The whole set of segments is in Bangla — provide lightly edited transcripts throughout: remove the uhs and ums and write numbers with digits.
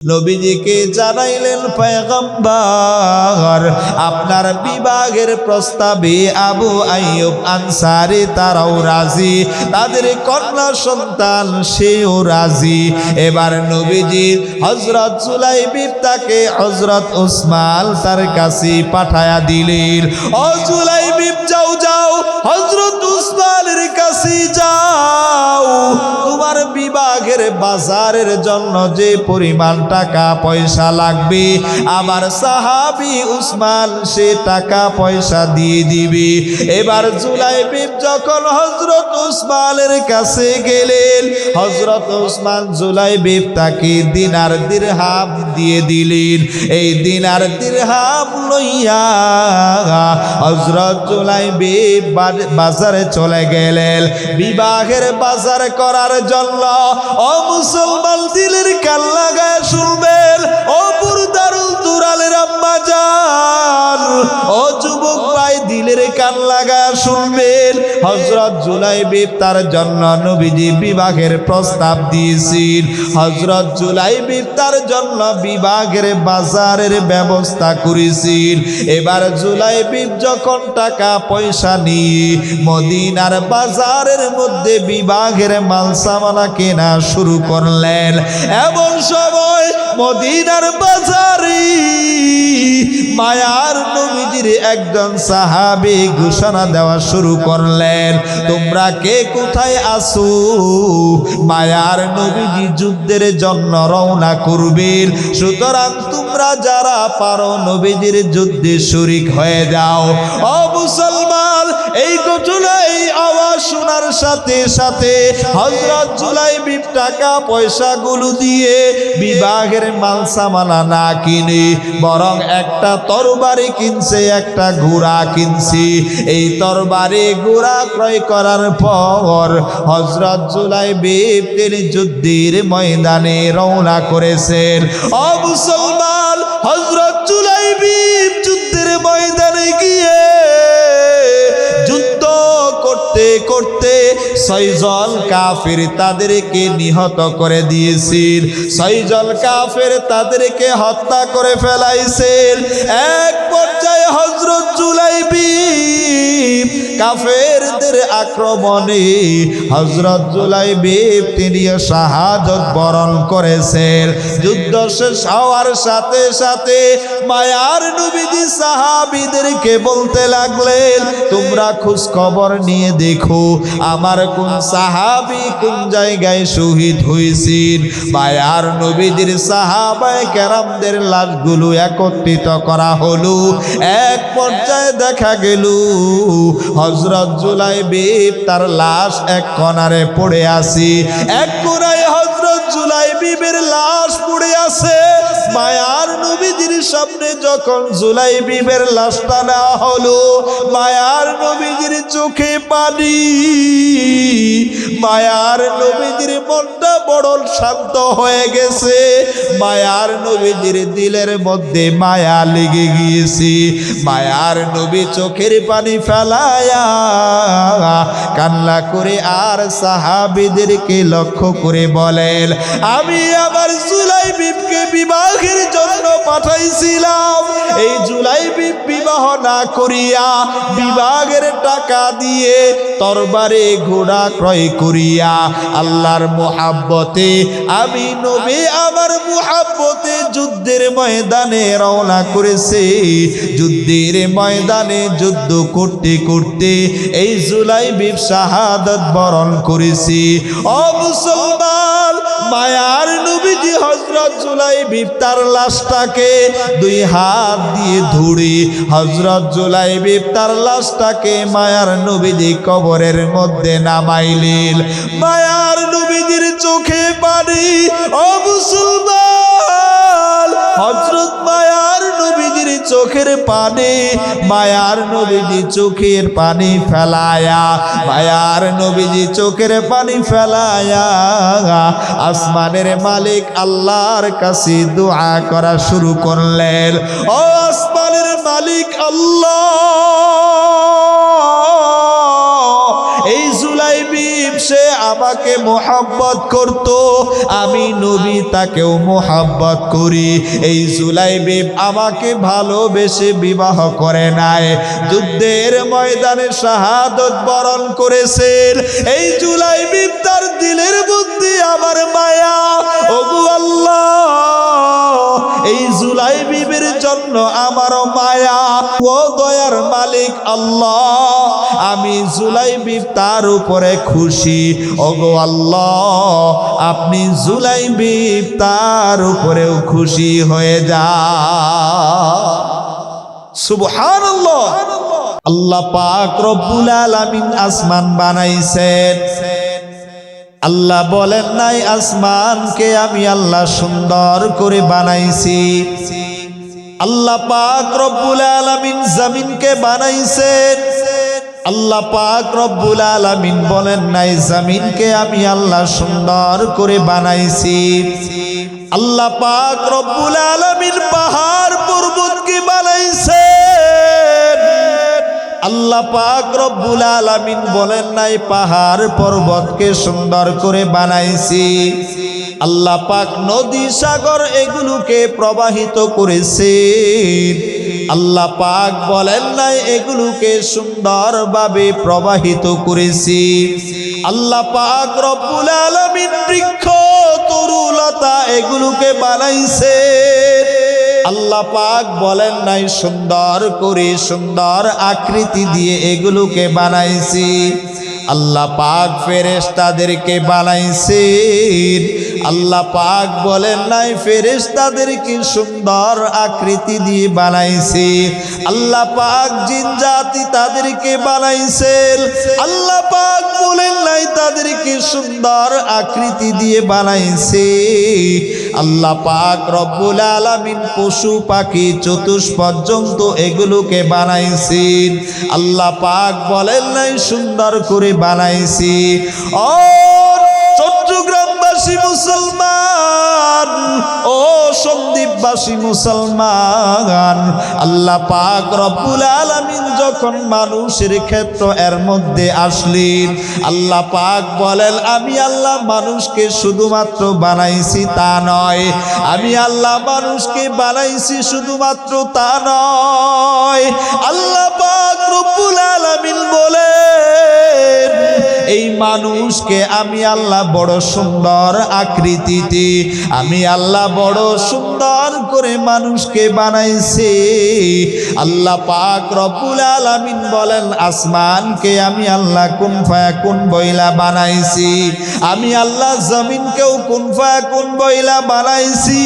নবীজিকে জানাইলেন পয়গম্বর আপনার বিবাহের প্রস্তাবে আবু আইয়ুব আনসারী তারাও রাজি, তাদের কন্যা সন্তান সেও রাজি। এবার নবীজি হযরত জুলাইবিব তাকে হযরত উসমান তার কাছে পাঠায়া দিলেন। ও জুলাইবিব যাও যাও, হযরত উসমানের কাছে যাও, তোমার বিবাহের বাজারের জন্য যে পরিমাণ টাকা পয়সা লাগবে আমার সাহাবী উসমান সে টাকা পয়সা দিয়ে দিবে। এবার জুলাইবিব যখন হযরত উসমানের কাছে গেলেন, হযরত উসমান জুলাইবিব তাকে দিনার দিরহাম দিয়ে দিলেন। এই দিনার দিরহাম লইয়া হযরত জুলাইবিব বাজারে চলে গেলেন বিবাহের বাজার করার জন্য। ও মুসলমান দিলের কান লাগায় শুনবেন, ও পুরদারুল দুরালের আম্মা জান, ও যুবক ভাই দিলের কান লাগায় শুনবেন, হযরত জুলাইবিব তার জন্য নবীজি বিবাহের প্রস্তাব দিয়েছেন। হযরত জুলাইবিব তার জন্য বিবাহের বাজারের ব্যবস্থা করেছেন। এবার জুলাইবিব যখন টাকা পয়সা নিয়ে মদিনার বাজারের মধ্যে বিবাহের মাল সামানা কেনা শুরু করলেন, এমন সময় মদিনার বাজারে মায়ার নবীজির একজন সাহাবী ঘোষণা দেওয়া শুরু করলেন, তোমরা কে কোথায় আছো? মায়ার নবীজি যুদ্ধের জন্য রওনা করবেন, সুতরাং তোমরা যারা পারো নবীজির যুদ্ধে শরীক হয়ে যাও। ও মুসলমান, এই ঘটনা এই আওয়াজ শোনার সাথে সাথে হযরত জুলাইবিব টাকা পয়সা গুলো দিয়ে বিবাহের মাল সামানা না কিনে বরং একটা তরবারি কিনছে, একটা ঘোড়া কিনছে। এই তরবারি ঘোড়া ক্রয় করার পর হযরত জুলাইবিব তিনি যুদ্ধের ময়দানে রওনা করেছেন। ও মুসলমান, হযরত জুলাইবিব যুদ্ধের ময়দানে গিয়ে যুদ্ধ করতে করতে 6 জন কাফির তাদেরকে নিহত করে দিয়েছিল। 6 জন কাফির তাদেরকে হত্যা করে ফেলাইছেন। এক পর্যায়ে হযরত জুলাইবিব কাফেরদের আক্রমণে হযরত জুলাইবিব তিনি শাহাদাত বরণ করেছেন। যুদ্ধ শেষ হওয়ার সাথে সাথে মায়ার নবীজি সাহাবীদেরকে বলতে লাগলেন, তোমরা খোঁজ খবর নিয়ে দেখো আমার কোন সাহাবী কোন জায়গায় শহীদ হয়েছেন। মায়ার নবীজির সাহাবায়ে কেরামদের লাশগুলো একত্রিত করা হলো। এক পর্যায়ে দেখা গেল হযরত জুলাইবিব তার লাশ এক কোণারে পড়ে আছে। এক কোণায় হযরত জুলাইবিবের লাশ পড়ে আছে। মায়ার নবীজির সামনে যখন জুলাইবিবের লাশটা নেওয়া হলো, মায়ার নবীজির চোখে পানি, মায়ার নবীজির মনটা বড় শান্ত হয়ে গেছে। মায়ার নবীজির দিলের মধ্যে মায়া লেগে গিয়েছে। মায়ার নবী চোখের পানি ফেলায়া কান্না করে আর সাহাবীদেরকে লক্ষ্য করে বলেন, আমি আমার জুলাইবিবকে বিবাহের জন্য পাঠাইছিলাম। এই জুলাইবিব বিবাহ না করিয়া বিবাহের টাকা দিয়ে তরবারে ঘোড়া ক্রয় করিয়া আল্লাহর মুহাব্বতে আমি নবী আমার মুহাব্বতে যুদ্ধের ময়দানে রওনা করেছে। যুদ্ধের ময়দানে যুদ্ধ করতে করতে এই জুলাইবিব শাহাদাত বরণ করেছে। ও মুসলমান, মায়ার নবীজি হযরত জুলাইবিব তার লাশটাকে 2 হাত দিয়ে ধরে হযরত জুলাইবিব তার লাশটাকে মায়ার নবীজি কবরের মধ্যে নামাইলেন। মায়ার নবীজির চোখে পানি। ও মুসলমান, হযরত মায়ার নবীজির চোখের পানি, মায়ার নবীজি চোখের পানি ফেলায়া, মায়ার নবীজি চোখের পানি ফেলায়া আসমানের মালিক আল্লাহর কাছে দোয়া করা শুরু করলেন। ও আসমানের মালিক আল্লাহ, এই জুলাইবিব সে আমাকে মোহাব্বত করত, আমি নবী তাকেও মোহাব্বত করি। এই জুলাইবিব আমাকে ভালোবেসে বিবাহ করে নাই, যুদ্ধের ময়দানে শাহাদত বরণ করেছেন। এই জুলাইবিব তার দিলের বুদ্ধি আমার মায়া। ওগো আল্লাহ, এই জুলাইবিবের জন্য আমার মায়া। ও দয়ার মালিক আল্লাহ, আমি জুলাইবিব তার উপরে খুশি। ওগো আল্লাহ, আপনি জুলাইবিব তার উপরেও খুশি হয়ে যান। সুবহানাল্লাহ। আল্লাহ পাক রব্বুল আলামিন আসমান বানাইছেন। আল্লাহ বলেন নাই আসমানকে আমি আল্লাহ সুন্দর করে বানাইছি। আল্লাহ পাক রব্বুল আলামিন জমিনকে বানাইছেন। আল্লাহ পাক রব্বুল আলামিন বলেন নাই জমিনকে আমি আল্লাহ সুন্দর করে বানাইছি। আল্লাহ পাক রব্বুল আলামিন পাহাড় পর্বতকে বানাইছেন। আল্লাহ পাক রব্বুল আলামিন বলেন নাই পাহাড় পর্বতকে সুন্দর করে বানাইছি। আল্লাহ পাক নদী সাগর এগুলোকে প্রবাহিত করেছেন। আল্লাহ পাক বলেন নাই এগুলোকে সুন্দরভাবে প্রবাহিত করেছি। আল্লাহ পাক রব্বুল আলামিন বৃক্ষ তরুলতা এগুলোকে বানাইছেন। আল্লাহ পাক বলেন নাই সুন্দর করে সুন্দর আকৃতি দিয়ে এগুলোকে বানাইছি। আল্লাহ পাক ফেরেশতাদেরকে বানাইছেন। আল্লাহ পাক বলেন নাই ফেরেশতাদেরকে সুন্দর আকৃতি দিয়ে বানাইছে। আল্লাহ পাক জিন জাতি তাদেরকে বানাইছেন। আল্লাহ পাক বলেন নাই তাদেরকে সুন্দর আকৃতি দিয়ে বানাইছে। আল্লাহ পাক রব্বুল আলামিন পশু পাখি চতুষ্পর্যন্ত এগুলোকে বানাইছেন। আল্লাহ পাক বলেন নাই সুন্দর করে বানাইছি। ও চট্টগ্রামবাসী মুসলমান, ও সন্দ্বীপবাসী মুসলমান, আল্লাহ পাক রব্বুল আলামিন যখন মানুষের ক্ষেত্র এর মধ্যে আসলেন, আল্লাহ পাক বলেন আমি আল্লাহ মানুষকে শুধুমাত্র বানাইছি তা নয়, আমি আল্লাহ মানুষকে বানাইছি শুধুমাত্র তা নয়। আল্লাহ পাক রব্বুল আলামিন বলেন এই মানুষকে আমি আল্লাহ বড় সুন্দর আকৃতিতে, আমি আল্লাহ বড় সুন্দর করে মানুষকে বানাইছি। আল্লাহ পাক রব্বুল আলামিন বলেন আসমানকে আমি আল্লাহ কুন ফায়াকুন বইলা বানাইছি, আমি আল্লাহ জমিনকেও কুন ফায়াকুন বইলা বানাইছি,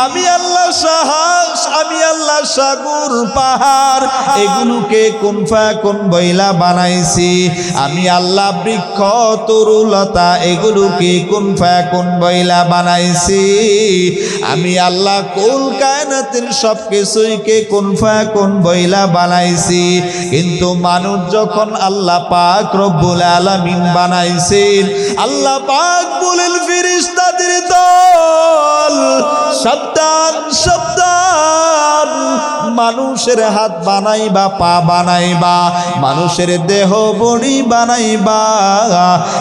আমি আল্লাহ সাহস, আমি আল্লাহ সাগর পাহাড় এগুলোকে কুন ফায়াকুন বইলা বানাইছি, আমি আল্লাহ বৃক্ষ তরুলতা এগুলোকে কুন ফায়াকুন বইলা বানাইছি, আমি আল্লাহ কুল কায়নাতের সব কিছুকে কুন ফায়াকুন বইলা বানাইছি। কিন্তু মানুষ যখন আল্লাহ পাক রব্বুল আলামিন বানাইছেন, আল্লাহ পাক বলেন ফেরেশতাদের দল সাবধান সাবধান, মানুষের হাত বানাইবা, পা বানাইবা, মানুষের দেহ বডি বানাইবা,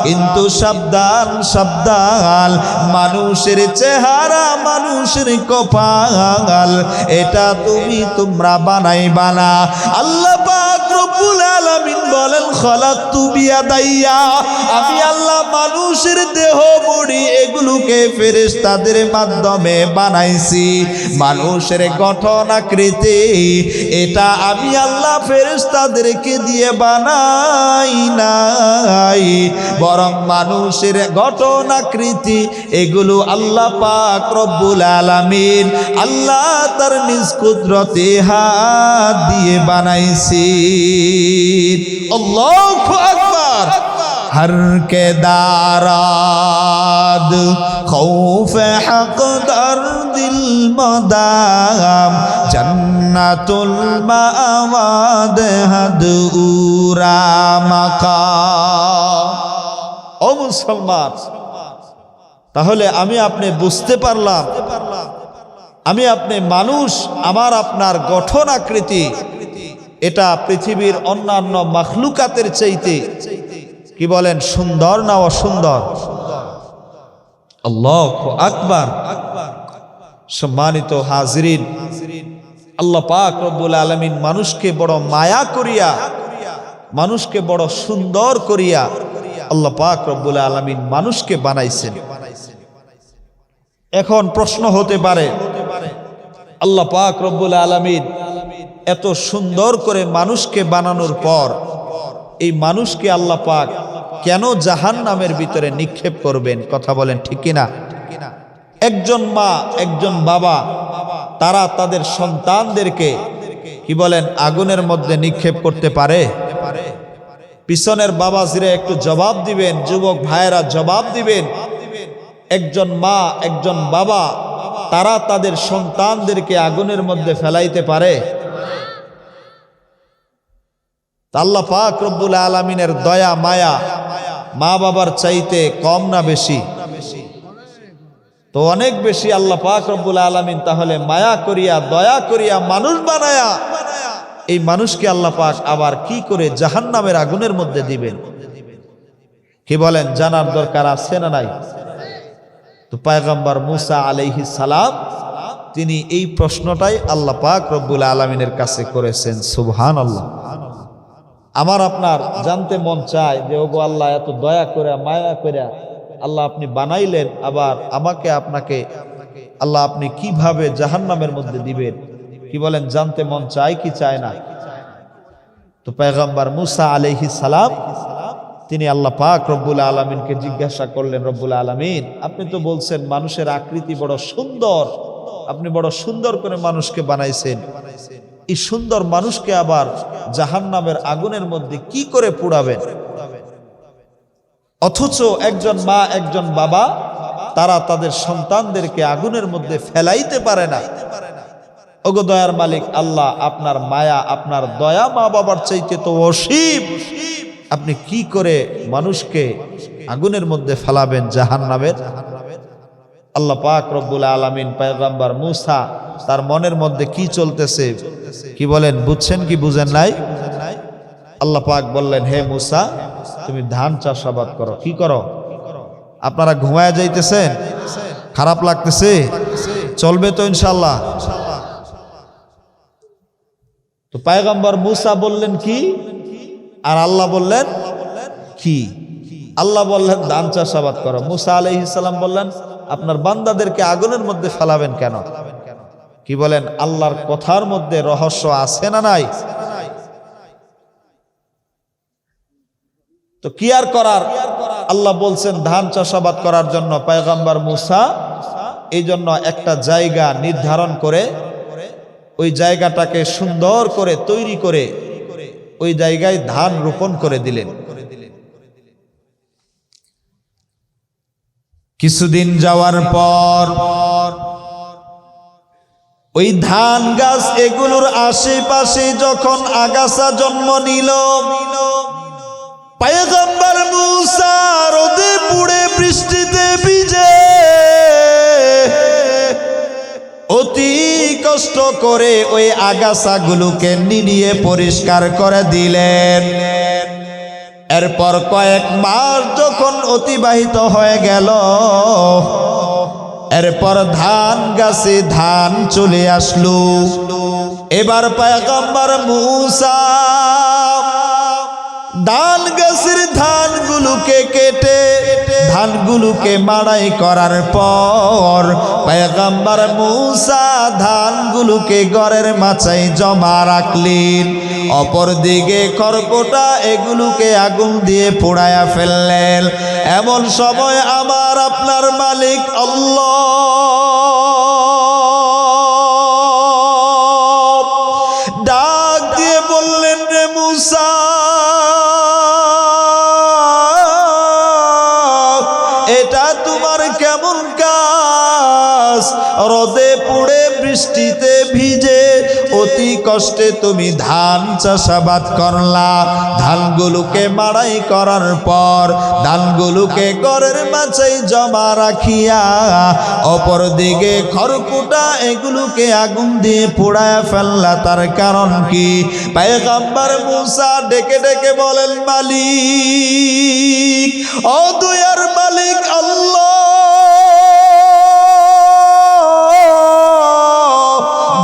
কিন্তু সাবধান সাবধান, মানুষের চেহারা মানুষের কপাল এটা তোমরা বানাইবা না। আল্লাহ পাক রব্বুল আলামিন বলেন খলাকতু বিয়াদাইয়া, আমি আল্লাহ মানুষের দেহ বডি এগুলোকে ফেরেশতাদের মাধ্যমে বানাইছি। মানুষের গঠন আকৃতি এটা আমি আল্লাহ ফেরেশতাদেরকে দিয়ে বানাই নাই, বরং মানুষের গঠন আকৃতি এগুলো আল্লাহ পাক রব্বুল আলামিন আল্লাহ তার নিজ কুদরতে হাত দিয়ে বানাইছি। আল্লাহু আকবার। हर के दाराद खौफ हक दर दिल मदाम जन्नतुल मावाद हदूरा मकाम। ও মুসলমান, তাহলে আমি আপনি বুঝতে পারলাম, আমি আপনি মানুষ, আমার আপনার গঠন আকৃতি এটা পৃথিবীর অন্যান্য মাখলুকাতের চাইতে কি বলেন, সুন্দর না অসুন্দর? আল্লাহু আকবার। সম্মানিত হাজিরিন, আল্লাহ পাক রব্বুল আলামিন মানুষকে বড় মায়া করিয়া, মানুষকে বড় সুন্দর করিয়া আল্লাহ পাক রব্বুল আলামিন মানুষকে বানাইছেন। এখন প্রশ্ন হতে পারে, আল্লাহ পাক রব্বুল আলামিন এত সুন্দর করে মানুষকে বানানোর পর এই মানুষকে আল্লাহ পাক কেন জাহান্নামের ভিতরে নিক্ষেপ করবেন? কথা বলেন ঠিক কিনা? একজন মা, একজন বাবা, তারা তাদের সন্তানদেরকে কি বলেন আগুনের মধ্যে নিক্ষেপ করতে পারে? পিছনের বাবাজিরা একটু জবাব দিবেন, যুবক ভাইয়েরা জবাব দিবেন। একজন মা, একজন বাবা, তারা তাদের সন্তানদেরকে আগুনের মধ্যে ফেলাইতে পারে? আল্লাহ পাক রব্বুল আলামিনের দয়া মায়া মা বাবার চাইতে কম না বেশি? তো অনেক বেশি। আল্লাহ পাক রব্বুল আলামিন তাহলে মায়া করিয়া দয়া করিয়া মানুষ বানায়া এই মানুষকে আল্লাহ পাক আবার কি করে জাহান্নামের আগুনের মধ্যে দিবেন? কি বলেন, জানার দরকার আছে না নাই? তো পয়গম্বর মুসা আলাইহিস সালাম তিনি এই প্রশ্নটাই আল্লাহ পাক রব্বুল আলামিনের কাছে করেছেন। সুবহানাল্লাহ। আমার আপনার জানতে মন চায় যে ওগো আল্লাহ, এত দয়া করে মায়া করে আল্লাহ আপনি বানাইলেন, আবার আমাকে আপনাকে আল্লাহ আপনি কিভাবে জাহান্নামের মধ্যে দিবেন? কি বলেন, জানতে মন চায় কি চায় না? তো পয়গম্বর মুসা আলাইহিস সালাম তিনি আল্লাহ পাক রব্বুল আলামিনকে জিজ্ঞাসা করলেন, রব্বুল আলামিন আপনি তো বলছেন মানুষের আকৃতি বড় সুন্দর, আপনি বড় সুন্দর করে মানুষকে বানাইছেন, এই সুন্দর মানুষকে আবার জাহান্নামের আগুনের মধ্যে কি করে পুড়াবেন? অথচ একজন মা, একজন বাবা, তারা তাদের সন্তানদেরকে আগুনের মধ্যে ফেলাইতে পারে না। ওগো দয়ার মালিক আল্লাহ, আপনার মায়া, আপনার দয়া মা বাবার চাইতে তো অসীম, আপনি কি করে মানুষকে আগুনের মধ্যে ফেলাবেন জাহান্নামের? আল্লাহ পাক রব্বুল আলামিন পয়গম্বর মুসা, তার মনের মধ্যে কি চলতেছে কি বলেন, বুঝছেন কি বুঝেন নাই? আল্লাহ পাক বললেন, হে মুসা তুমি ধান চাষাবাদ করো। কি করো? আপনারা ঘুমায় যাইতেছেন? খারাপ লাগতেছে? চলবে তো ইনশাআল্লাহ? তো পয়গম্বর মুসা বললেন কি, আর আল্লাহ বললেন কি? আল্লাহ বললেন ধান চাষাবাদ করো। মুসা আলাইহিস সালাম বললেন আপনার বান্দাদেরকে আগুনের মধ্যে ফেলাবেন কেন? কি বলেন, আল্লাহর কথার মধ্যে রহস্য আছে না নাই? তো কি আর করার, আল্লাহ বলছেন ধান চাষাবাদ করার জন্য। পয়গম্বর মুসা এই জন্য একটা জায়গা নির্ধারণ করে ওই জায়গাটাকে সুন্দর করে তৈরি করে ওই জায়গায় ধান রোপণ করে দিলেন। কিছুদিন যাওয়ার পর ওই ধান গাছ এগুলোর আশেপাশে যখন আগাছা জন্ম নিল, পয়গম্বর মুসা রোদে পুড়ে বৃষ্টিতে ভিজে অতি কষ্ট করে ওই আগাছাগুলোকে নিয়ে পরিষ্কার করে দিলেন। এরপর কয়েক মাস যখন অতিবাহিত হয়ে গেল, এরপর ধান গাছে ধান চলে আসলো। এবার পয়গম্বর মুসা ধান গাছের ধানগুলোকে কেটে ধানগুলোকে মাড়াই করার পর পয়গম্বর মুসা ধানগুলোকে ঘরের মাচায় জমা রাখলেন। অপরদিকে খড়কুটা এগুলোকে আগুন দিয়ে পোড়ায়া ফেললেন। এমন সময় আমার আপনার মালিক আল্লাহ ডাক দিয়ে বললেন, রে মুসা এটা তোমার কেমন কাজ? রোদে পুড়ে বৃষ্টিতে ভিজে অতি কষ্টে তুমি ধান চাষাবাদ করলা। ধানগুলোকে মাড়াই করার পর ধানগুলোকে ঘরের মাঝেই জমা রাখিয়া অপর দিকে খড়কুটা এগুলোকে আগুন দিয়ে পোড়ায়া ফেললা। তার কারণ কি? পয়গম্বর মুসা ডেকে ডেকে বলেন, মালিক, ও দয়ার মালিক আল্লাহ,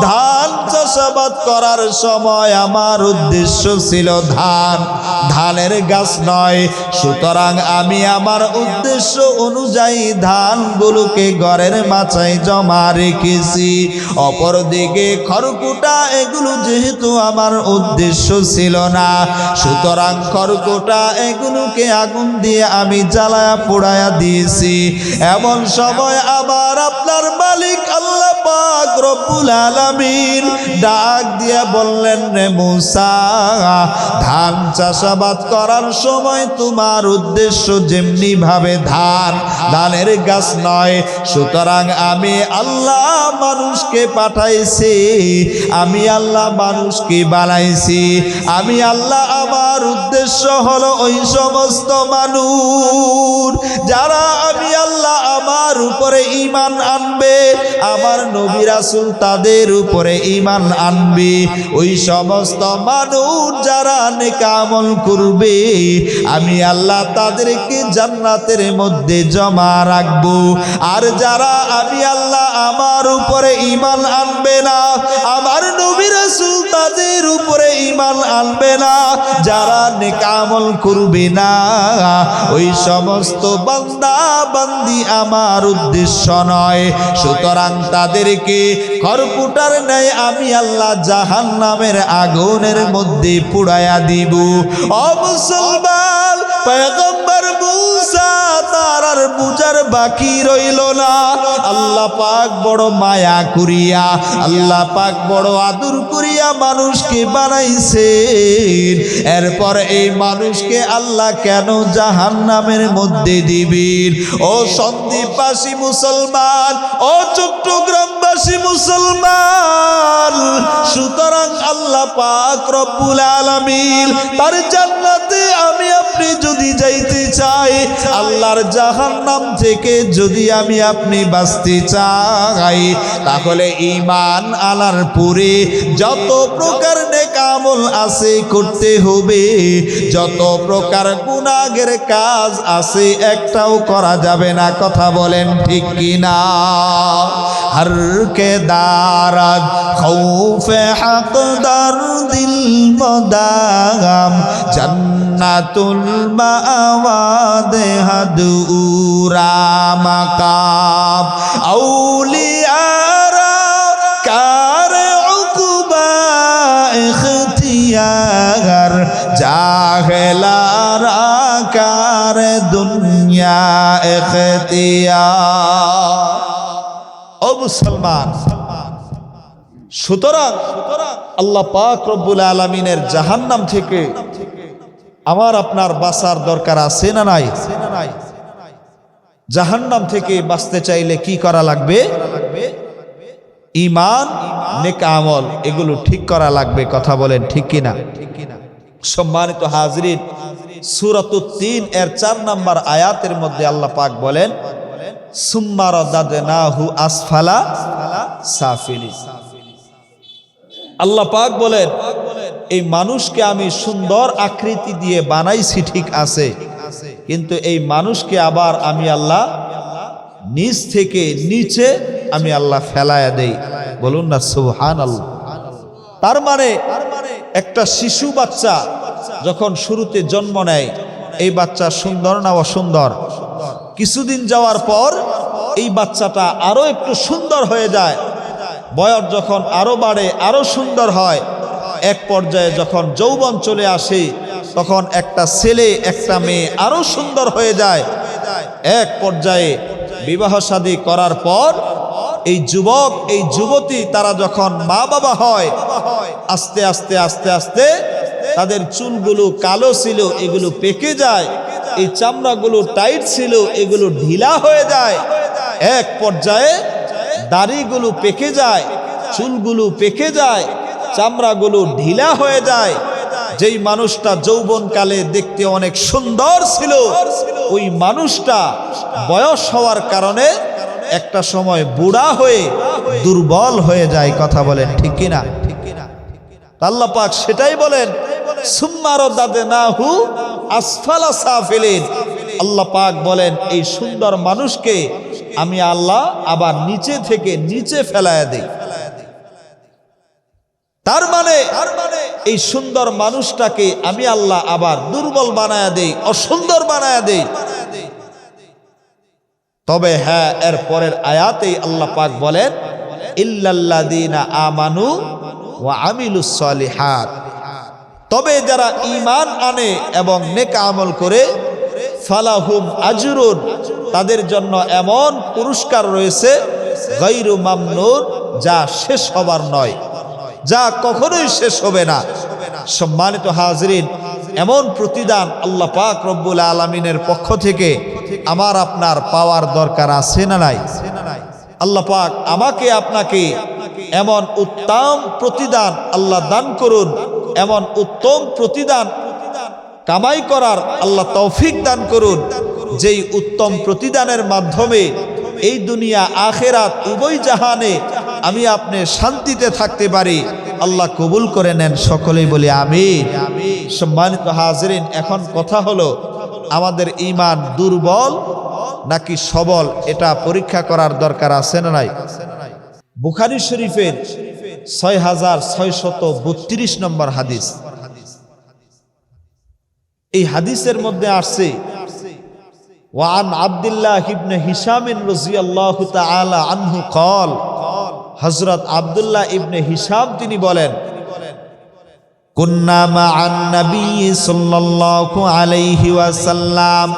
ধান চাষাবাদ করার সময় আমার উদ্দেশ্য ছিল ধানের গাছ নয়, সুতরাং আমি আমার উদ্দেশ্য অনুযায়ী ধানগুলোকে ঘরের মাচায় জমা রেখেছি। অপরদিকে খড়কুটা এগুলো যেহেতু আমার উদ্দেশ্য ছিল না, সুতরাং খড়কুটা এগুলোকে আগুন দিয়ে আমি জ্বালায়া পোড়ায়া দিয়েছি। এমন সময় আবার আপনার মালিক আল্লাহ পাক রব্বুল আলামিন ডাক দিয়া বললেন, রে মুসা, ধান চাষাবাদ করার সময় তোমার উদ্দেশ্য যেমনি ভাবে ধানের গাছ নয়, সুতরাং আমি আল্লাহ মানুষকে পাঠাইছি, আমি আল্লাহ মানুষকে বানাইছি। আমি আল্লাহ আমার উদ্দেশ্য হলো ওই সমস্ত মানুষ যারা আমি আল্লাহ আমার উপরে ঈমান আনবে, আমার নবী রাসূল তাদের উপরে ঈমান আনবে। ওই সমস্ত মানুষ যারা নেক আমল করবে আমি আল্লাহ তাদেরকে জান্নাতের মধ্যে জমা রাখবো। আর যারা আমি আল্লাহ আমার উপরে ঈমান আনবে না, আমার নবী রাসূল তাদের উপরে ঈমান আনবে না, যারা নেক আমল করবে না, ওই সমস্ত বান্দা বান্দি আমার উদ্দেশ্য নয়। সুতরাং তাদেরকে খড়কুটার ন্যায় আমি আল্লাহ জাহান্নামের আগুনের মধ্যে পুড়ায়া দিব। ও মুসলমান, পয়গম্বর মুসা তার আর বুঝার বাকি রইল না। আল্লাহ পাক বড় মায়া করিয়া, আল্লাহ পাক বড় আদর করিয়া মানুষকে বানাইছেন। এরপর এই মানুষকে আল্লাহ কেন জাহান্নামের মধ্যে দিবেন? ও সন্দ্বীপবাসী মুসলমান, ও চট্টগ্রামবাসী মুসলমান, সুতরাং আল্লাহ পাক রব্বুল আলামিন তার জান্নাতে আমি আপনি যদি যাইতে চাই, আল্লাহর জাহান্নাম থেকে যদি আমি আপনি বাঁচতে চাই, তাহলে ঈমান আনার পরে যত প্রকার নেক আমল আছে করতে হবে, যত প্রকার গুনাহের কাজ আছে একটাও করা যাবে না। কথা বলেন ঠিক কিনা? হর কে দারাদ খৌফে হক দার দিল মদাম জান্নাতুল মাওয়াদ হাদুরা মাকাম আউলিয়ারা কার উকবা ইখতিয়ার জাহেলারা কার দুনিয়া ইখতিয়ার। ও মুসলমান, সুতরাং আল্লাহ পাক রব্বুল আলামিনের জাহান্নাম থেকে আমার আপনার বাঁচার দরকার আছে না নাই? জাহান্নাম থেকে বাঁচতে চাইলে কি করা লাগবে? ঈমান, নেক আমল এগুলো ঠিক করা লাগবে। কথা বলেন ঠিক কিনা? সম্মানিত হাজরিন, সূরাতুত তিন এর 4 নম্বর আয়াতের মধ্যে আল্লাহ পাক বলেন, সুম্মা রাদাদনাহু আসফালা সাফিলিন। আল্লাহ পাক বলেন, এই মানুষকে আমি সুন্দর আকৃতি দিয়ে বানাইছি ঠিক আছে, কিন্তু এই মানুষকে আবার আমি আল্লাহ নিচ থেকে নিচে আমি আল্লাহ ফেলায়া দেই। বলুন না সুবহানাল্লাহ। তার মানে একটা শিশু বাচ্চা যখন শুরুতে জন্ম নেয়, এই বাচ্চা সুন্দর না অসুন্দর? কিছুদিন যাওয়ার পর এই বাচ্চাটা আরো একটু সুন্দর হয়ে যায়, বয়স যখন আরো বাড়ে আরো সুন্দর হয়, এক পর্যায়ে যখন যৌবন চলে আসে তখন একটা ছেলে একটা মেয়ে আরো সুন্দর হয়ে যায়। এক পর্যায়ে বিবাহ শাদী করার পর এই যুবক এই যুবতী তারা যখন মা বাবা হয়, আস্তে আস্তে আস্তে আস্তে তাদের চুলগুলো কালো ছিল এগুলো পেকে যায়, এই চামড়াগুলো টাইট ছিল এগুলো ঢিলা হয়ে যায়। এক পর্যায়ে দাড়িগুলো পেকে যায়, চুলগুলো পেকে যায়, চামড়াগুলো ঢিলা হয়ে যায়। যেই মানুষটা যৌবনকালে দেখতে অনেক সুন্দর ছিল, ওই মানুষটা বয়স হওয়ার কারণে একটা সময় বুড়া হয়ে দুর্বল হয়ে যায়। কথা বলেন ঠিক কিনা? আল্লাহ পাক সেটাই বলেন, সুম্মা রাদাদনাহু আসফালা সাফিলিন। আল্লাহ পাক বলেন, এই সুন্দর মানুষকে আমি আল্লাহ আবার নিচে থেকে নিচে ফেলায়া দেই। তার মানে এই সুন্দর মানুষটাকে আমি আল্লাহ আবার দুর্বল বানায়া দেই, অসুন্দর বানায়া দেই। তবে হ্যাঁ, এর পরের আয়াতেই আল্লাহ পাক বলেন, ইল্লাল্লাযীনা আমানু ওয়া আমিলুস সালিহাত। তবে যারা ঈমান আনে এবং নেক আমল করে, ফালাহুম আজরুন, তাদের জন্য এমন পুরস্কার রয়েছে, গায়রু মামনুন, যা শেষ হবার নয়, যা কখনোই শেষ হবে না। সম্মানিত হাজরিন, এমন প্রতিদান আল্লাহ পাক রব্বুল আলামিনের পক্ষ থেকে আমার আপনার পাওয়ার দরকার আছে না নাই? আল্লাহ পাক আমাকে আপনাকে এমন উত্তম প্রতিদান আল্লাহ দান করুন, এমন উত্তম প্রতিদান কামাই করার আল্লাহ তৌফিক দান করুন, যেই উত্তম প্রতিদানের মাধ্যমে এই দুনিয়া আখেরাত উভয় জাহানে আমি আপনি শান্তিতে থাকতে পারি। আল্লাহ কবুল করে নেন, সকলেই বলি আমিন। সম্মানিত হাজরিন, এখন কথা হলো, আমাদের ঈমান দুর্বল নাকি সবল, এটা পরীক্ষা করার দরকার আছে না নাই? বুখারী শরীফের 6632 নম্বর হাদিস। এই হাদিসের মধ্যে আসছে, ওয়ান আব্দুল্লাহ ইবনে হিশাম রাদিয়াল্লাহু তাআলা আনহু قال, হযরত আব্দুল্লাহ ইবনে হিশাম তিনি বলেন, কুন্না মা'আন নবী সাল্লাল্লাহু আলাইহি ওয়াসাল্লাম,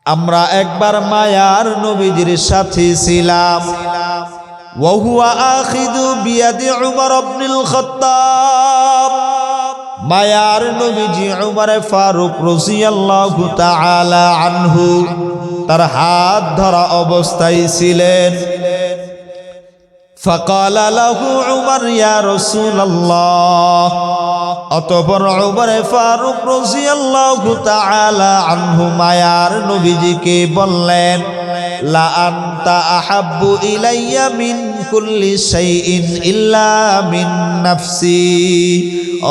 আমরা একবার মায়ার নবীজির সাথে ছিলাম। ওয়া হুয়া আখিযু বিয়াদি উমর ইবনুল খাত্তাব, মায়ার নবীজি উমর ফারুক রাদিয়াল্লাহু তাআলা আনহু তার হাত ধরা অবস্থায় ছিলেন। فقال له عمر يا رسول الله, অতঃপর উমর ফারুক রাদিয়াল্লাহু তাআলা আনহু মায়ার নবীজিকে বললেন, লা আনতা আহাব্বু ইলাইয়া মিন কুল্লি শাইইন ইল্লা মিন নাফসি।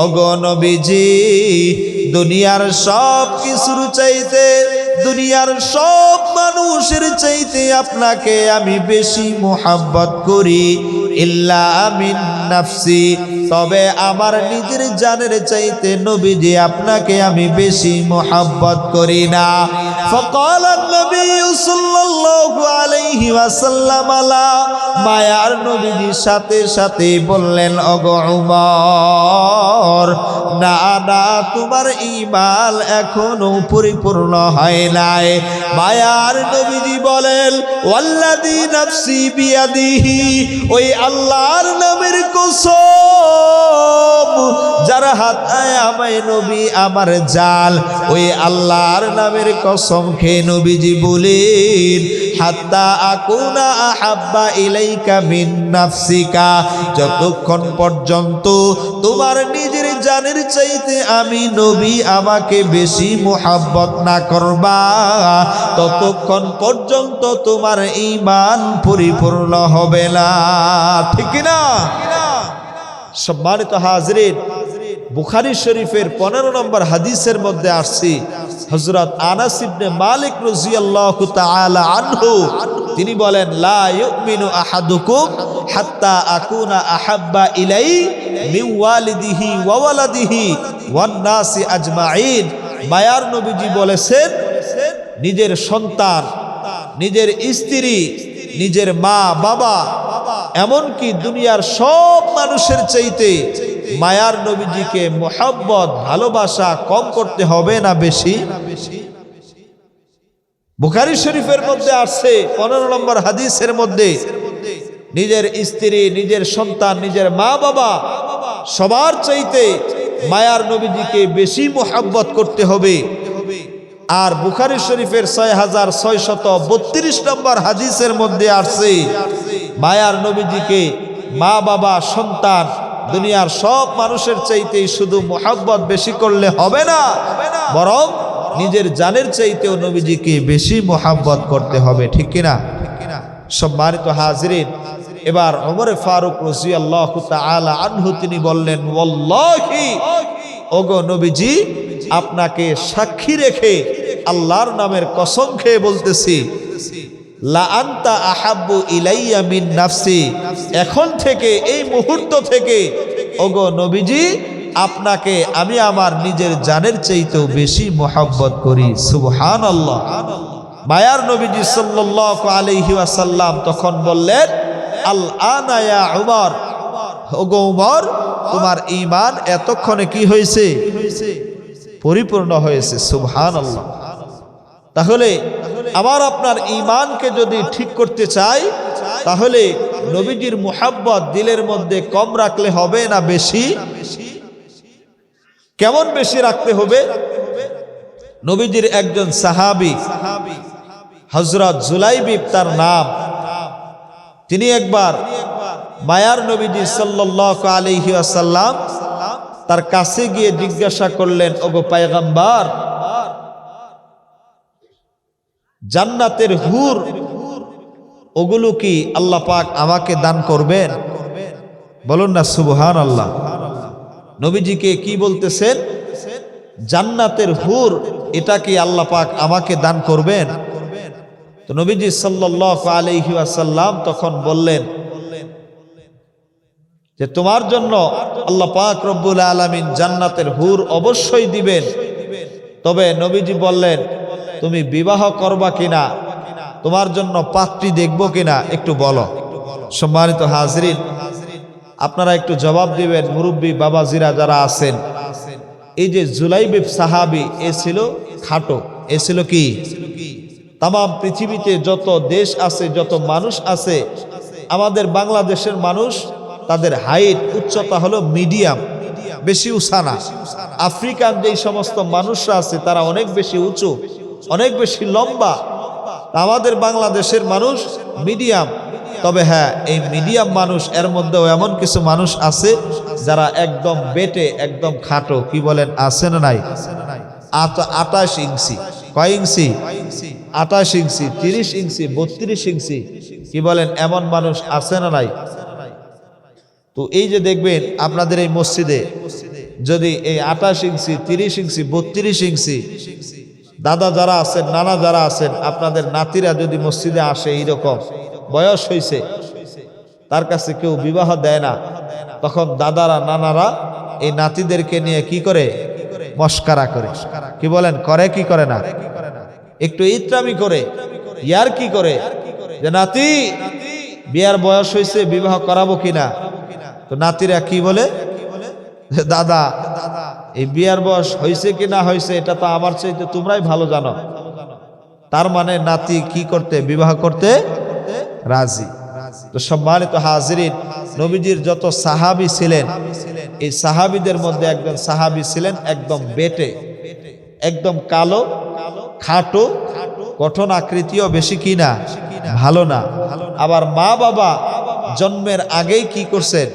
ওগো নবীজি, দুনিয়ার সব কিছুর চাইতে, দুনিয়ার সব মানুষের চাইতে আপনাকে আমি বেশি মোহাব্বত করি, ইল্লা মিন নাফসি, তবে আমার নিজের জানের চাইতে নবীজি আপনাকে আমি বেশি মোহাব্বত করি না। ফাকাল নবী সাল্লাল্লাহু আলাইহি ওয়াসাল্লাম, মায়ার নবীজি সাথে সাথে বললেন, ওগো উমর, না না, তোমার ঈমান এখনো পরিপূর্ণ হয় নাই। মায়ার নবীজি বলেন, ওয়াল্লাযী নাফসি বিয়াদিহি, ওই আল্লাহর নামের কসম, যার হাতে আমায় নবী আমার জাল, ওই আল্লাহর নামের কসম খেয়ে নবীজি বলেন, হাত্তা আকুনা আহাব্বা ইলাইকা মিন নাফসিকা, যতক্ষণ পর্যন্ত তোমার নিজের জানের চাইতে আমি নবী আমাকে বেশি মোহাব্বত না করবা, ততক্ষণ পর্যন্ত তোমার ঈমান পরিপূর্ণ হবে না। ঠিক না? সম্মানিত হাজরিন, বুখারী শরীফের 15 নম্বর হাদিসের মধ্যে আসছে, হযরত আনাস ইবনে মালিক রাদিয়াল্লাহু তাআলা আনহু তিনি বলেন, লা ইউমিনু আহাদুকুম হাত্তা আকুনা আহাব্বা ইলাইহি মিন ওয়ালিদিহি ওয়া ওয়ালাদিহি ওয়ান নাসি আজমাইন। মায়ার নবীজি বলেছেন, নিজের সন্তান, নিজের স্ত্রী, নিজের মা বাবা, এমনকি দুনিয়ার সব মানুষের চাইতে মায়ার নবীজিকে মোহাব্বত ভালোবাসা কম করতে হবে না বেশি? বুখারী শরীফের মধ্যে আসছে 15 নম্বর হাদিসের মধ্যে, নিজের স্ত্রী, নিজের সন্তান, নিজের মা বাবা সবার চাইতে মায়ার নবীজিকে বেশি মোহাব্বত করতে হবে। আর বুখারী শরীফের 6632 নম্বর হাদিসের মধ্যে আসছে মায়ার নবীজিকে মা বাবা সন্তান দুনিয়ার সব মানুষের চাইতেই শুধু মুহাব্বত বেশি করলে হবে না, বরং নিজের জানের চাইতেও নবীজিকে বেশি মুহাব্বত করতে হবে, ঠিক কিনা? সম্মানিত হাজিরিন, এবার ওমরে ফারুক রাদিয়াল্লাহু তাআলা আনহু তিনি বললেন, ওয়াল্লাহি ওগো নবীজি, আপনাকে সাক্ষী রেখে আল্লাহর নামের কসম খেয়ে বলতেছি, লা আনতা আহাব্বু ইলাইয়া মিন নাফসি, এখন থেকে এই মুহূর্ত থেকে ওগো নবীজি, আপনাকে আমি আমার নিজের জানের চাইতেও বেশি মুহাব্বত করি। সুবহানাল্লাহ। মায়ার নবীজি সাল্লাল্লাহু আলাইহি ওয়াসাল্লাম তখন বললেন, আল আনা ইয়া উমর, ওগো উমর, তোমার ঈমান এতক্ষণে কি হয়েছে? পরিপূর্ণ হয়েছে। সুবহানাল্লাহ। তাহলে আমার আপনার ঈমানকে যদি ঠিক করতে চাই, তাহলে নবীজির মুহাব্বত দিলের মধ্যে কম রাখলে হবে না বেশি? কেমন বেশি রাখতে হবে? নবীজির একজন সাহাবী হযরত জুলাইবিব তার নাম, তিনি একবার মায়ার নবীজি সাল্লাল্লাহু আলাইহি ওয়াসাল্লাম তার কাছে গিয়ে জিজ্ঞাসা করলেন, ওগো পয়গম্বর, জান্নাতের হুর ওগুলো কি আল্লাহ পাক আমাকে দান করবেন? বলুন না সুবহানাল্লাহ। নবীজিকে কি বলতেছেন? জান্নাতের হুর এটা কি আল্লাহ পাক আমাকে দান করবেন? তো নবীজি সাল্লাল্লাহু আলাইহি ওয়াসাল্লাম তখন বললেন যে তোমার জন্য আল্লাহ পাক রব্বুল আলামিন জান্নাতের হুর অবশ্যই দিবেন। তবে নবীজি বললেন, তুমি বিবাহ করবা কিনা, তোমার জন্য পাত্রী দেখবো কিনা, একটু বলো। সম্মানিত হাজিরিন, আপনারা একটু জবাব দিবেন, মুরব্বী বাবাজিরা যারা আছেন। এই যে জুলাইবিব সাহাবী, এ ছিল খাটো, এ ছিল কি? তাম পৃথিবীতে যত দেশ আছে, যত মানুষ আছে, আমাদের বাংলাদেশের মানুষ তাদের হাইট উচ্চতা হলো মিডিয়াম, বেশি উঁচা না। আফ্রিকান যেই সমস্ত মানুষরা আছে তারা অনেক বেশি উঁচু, অনেক বেশি লম্বা। আমাদের বাংলাদেশের মানুষ মিডিয়াম। তবে হ্যাঁ, এই মিডিয়াম মানুষ এর মধ্যেও এমন কিছু মানুষ আছে যারা একদম বেটে, একদম খাটো। কি বলেন, আছে না নাই? 28 ইঞ্চি, কয় ইঞ্চি? 28 ইঞ্চি, 30 ইঞ্চি, 32 ইঞ্চি। কি বলেন, এমন মানুষ আছে না নাই? তো এই যে দেখবেন আপনাদের এই মসজিদে যদি এই 28 ইঞ্চি, 30 ইঞ্চি, 32 ইঞ্চি দাদা যারা আছেন, নানা যারা আছেন, আপনাদের নাতিরা যদি মসজিদে আসে, এইরকম বয়স হয়েছে, তার কাছে কেউ বিবাহ দেয় না, তখন দাদারা নানারা এই নাতিদেরকে নিয়ে কি করে? মস্কারা করে। কি বলেন, করে কি করে না? একটু ইত্রামি করে, ইয়ার কি করে, যে নাতি বিয়ার বয়স হয়েছে, বিবাহ করাবো কিনা? তো নাতিরা কি বলে, দাদা এই বিয়ার বয়স হয়েছে কি না হয়েছে এটা তো আমার চাইতে তোমরাই ভালো জানো। তার মানে নাতি কি করতে? বিবাহ করতে রাজি। তো সম্মানিত হাজিরিন, নবীজির যত সাহাবী ছিলেন, এই সাহাবীদের মধ্যে একজন সাহাবী ছিলেন একদম বেটে, একদম কালো, খাটো, গঠন আকৃতিও বেশি কি না, ভালো না। আবার মা বাবা জন্মের আগেই কি করছেন?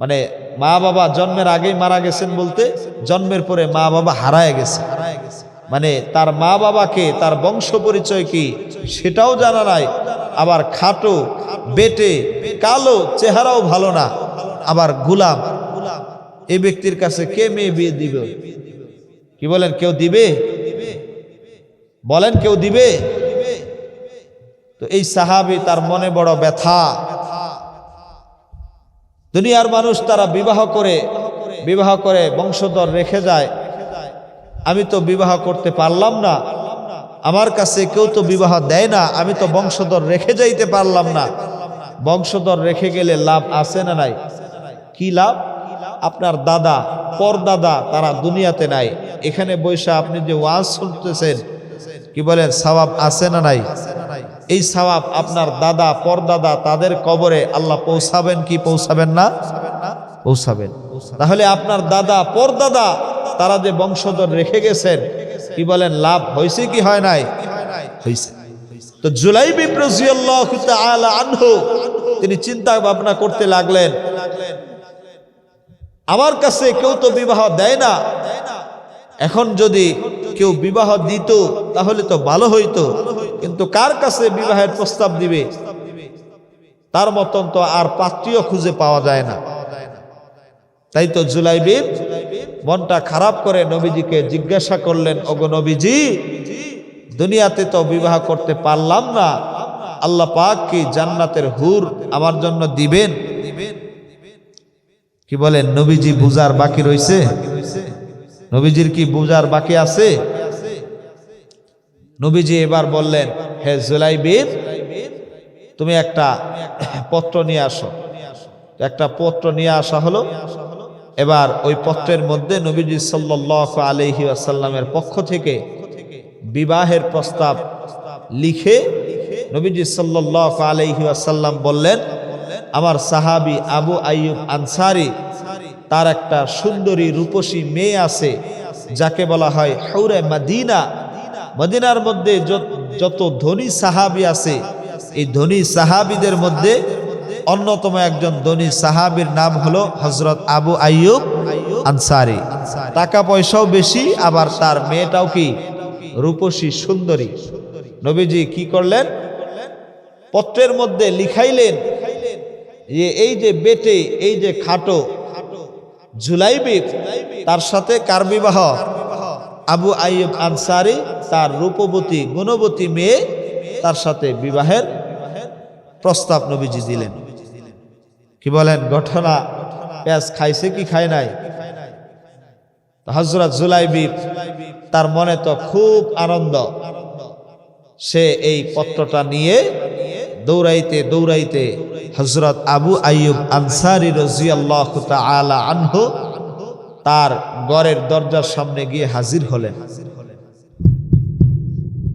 মানে মা বাবা জন্মের আগেই মারা গেছেন, বলতে জন্মের পরে মা বাবা হারায় গেছে। মানে তার মা বাবাকে, তার বংশ পরিচয় কি সেটাও জানা নাই। আবার খাটো, বেটে, কালো, চেহারাও ভালো না, আবার গোলাম। এই ব্যক্তির কাছে কে মেয়ে বিয়ে দিবে? কি বলেন, কেউ দিবে? বলেন, কেউ দিবে? তো এই সাহাবী, তার মনে বড় ব্যথা। দুনিয়ার মানুষ তারা বিবাহ করে বংশধর রেখে যায়। আমি তো বিবাহ করতে পারলাম না, আমার কাছে কেউ তো বিবাহ দেয় না, আমি তো বংশধর রেখে যাইতে পারলাম না। বংশধর রেখে গেলে লাভ আছে না নাই? কি লাভ? আপনার দাদা, পরদাদা তারা দুনিয়াতে নাই, এখানে বৈশা আপনি যে ওয়াজ শুনতেছেন, কি বলেন, সওয়াব আছে না নাই? এই সওয়াব আপনার দাদা, পরদাদা তাদের কবরে আল্লাহ পৌঁছাবেন কি পৌঁছাবেন না? পৌঁছাবেন। তাহলে আপনার দাদা, পরদাদা তারা যে বংশধর রেখে গেছেন, কি বলেন, লাভ হয়েছে কি হয় নাই? হয়েছে। তো জুলাইবিব রাদিয়াল্লাহু তাআলা আনহু তিনি চিন্তা ভাবনা করতে লাগলেন, আমার কাছে কেউ তো বিবাহ দেয় না, এখন যদি কেউ বিবাহ দিত তাহলে তো ভালো হইতো, কিন্তু কার কাছে বিবাহের প্রস্তাব দিবে? তার মতন তো আর পাত্রীও খুঁজে পাওয়া যায় না। তাই তো জুলাইবিব মনটা খারাপ করে নবীজিকে জিজ্ঞাসা করলেন, ওগো নবীজি, দুনিয়াতে তো বিবাহ করতে পারলাম না, আল্লাহ পাক কি জান্নাতের হুর আমার জন্য দিবেন? কি বলেন, নবীজি বুঝার বাকি রইছে? নবীজির কি বুঝার বাকি আছে? নবীজি এবার বললেন, হে জুলাইবিব, তুমি একটা পত্র নিয়ে আসো। একটা পত্র নিয়ে আসা হলো। এবার ওই পত্রের মধ্যে নবীজি সাল্লাল্লাহু আলাইহি ওয়াসাল্লামের পক্ষ থেকে বিবাহের প্রস্তাব লিখে নবীজি সাল্লাল্লাহু আলাইহি ওয়াসাল্লাম বললেন, আমার সাহাবী আবু আইয়ুব আনসারী, তার একটা সুন্দরী রূপসী মেয়ে আছে যাকে বলা হয় হুরে মদিনা। মদিনার মধ্যে যত ধনী সাহাবী আছে, এই ধনী সাহাবীদের মধ্যে অন্যতম একজন ধনী সাহাবীর নাম হলো হযরত আবু আইয়ুব আনসারী। টাকা পয়সাও বেশি, আবার তার মেয়েটাও কি রূপসী সুন্দরী। নবীজি কি করলেন, পত্রের মধ্যে লিখাইলেন যে এই যে বেটে, এই যে খাটো জুলাইবিব, তার সাথে কার বিবাহ? আবু আইয়ুব আনসারী, তার রূপবতী গুণবতী মেয়ে, তার সাথে বিবাহের প্রস্তাব নবীজি দিলেন। কি বলেন, ঘটনা পেঁয়াজ খাইছে কি খায় নাই? হযরত জুলাইবিব তার মনে তো খুব আনন্দ, সে এই পত্রটা নিয়ে দৌড়াইতে দৌড়াইতে হযরত আবু আইয়ুব আনসারী রাদিয়াল্লাহু তাআলা আনহু তার ঘরের দরজার সামনে গিয়ে হাজির হলেন।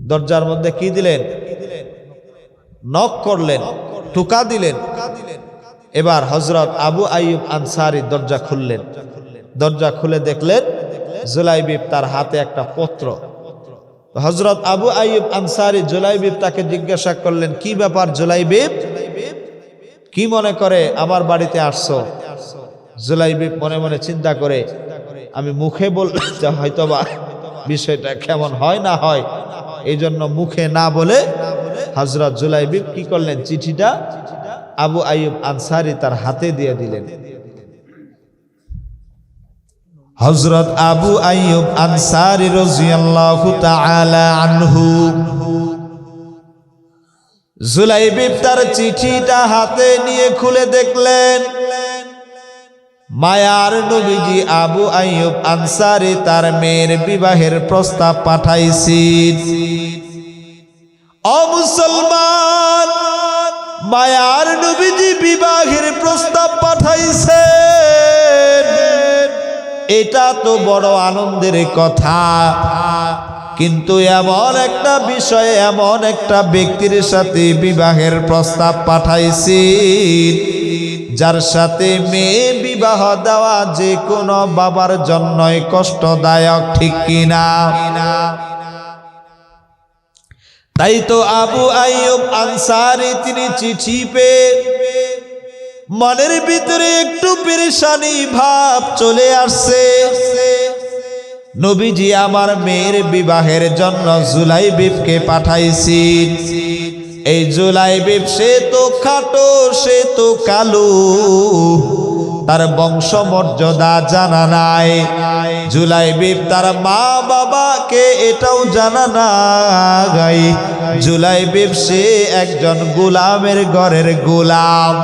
দরজার মধ্যে কি দিলেন? নক করলেন, টোকা দিলেন। এবার হযরত আবু আইয়ুব আনসারী দরজা খুললেন। দরজা খুলে দেখলেন জুলাইবিব তার হাতে একটা পত্র। হযরত আবু আইয়ুব আনসারী জুলাইবিব তাকে জিজ্ঞাসা করলেন, কি ব্যাপার জুলাইবিব, কি মনে করে আমার বাড়িতে আসছো? জুলাইবিব মনে মনে চিন্তা করে, আমি মুখে বললে হয়তোবা বিষয়টা কেমন হয় না হয়, এই জন্য মুখে না বলে হযরত জুলাইবিব কি করলেন, চিঠিটা আবু আইয়ুব আনসারী তার হাতে দিয়ে দিলেন। হযরত আবু আইয়ুব আনসারী রাদিয়াল্লাহু তাআলা আনহু জুলাইবিব তার চিঠিটা হাতে নিয়ে খুলে দেখলেন, মায়ার নবীজি আবু আইয়ুব আনসারী তার মেয়ের বিবাহের প্রস্তাব পাঠাইছেন। ও মুসলমান, মায়ার নবীজি বিবাহের প্রস্তাব পাঠাইছেন, এটা তো বড় আনন্দের কথা। কিন্তু এমন একটা বিষয়, এমন একটা ব্যক্তির সাথে বিবাহের প্রস্তাব পাঠাইছেন যার সাথে মেয়ে বিবাহ দেওয়া যে কোনো বাবার জন্যই কষ্টদায়ক, ঠিক কিনা? তাই তো আবু আইয়ুব আনসারী তিনি চিঠি পেয়ে মনের ভিতরে একটু পেরেশানি ভাব চলে আসছে। নবীজি আমার মেয়ের বিবাহের জন্য জুলাইবিবকে পাঠাইছেন। এই জুলাইবিব সে তো খাটো, সে তো কালো, তার বংশমর্যাদা জানা নাই। জুলাইবিব তার মা বাবাকে এটাও জানা নাই। জুলাইবিব সে একজন গোলামের ঘরের গোলাম।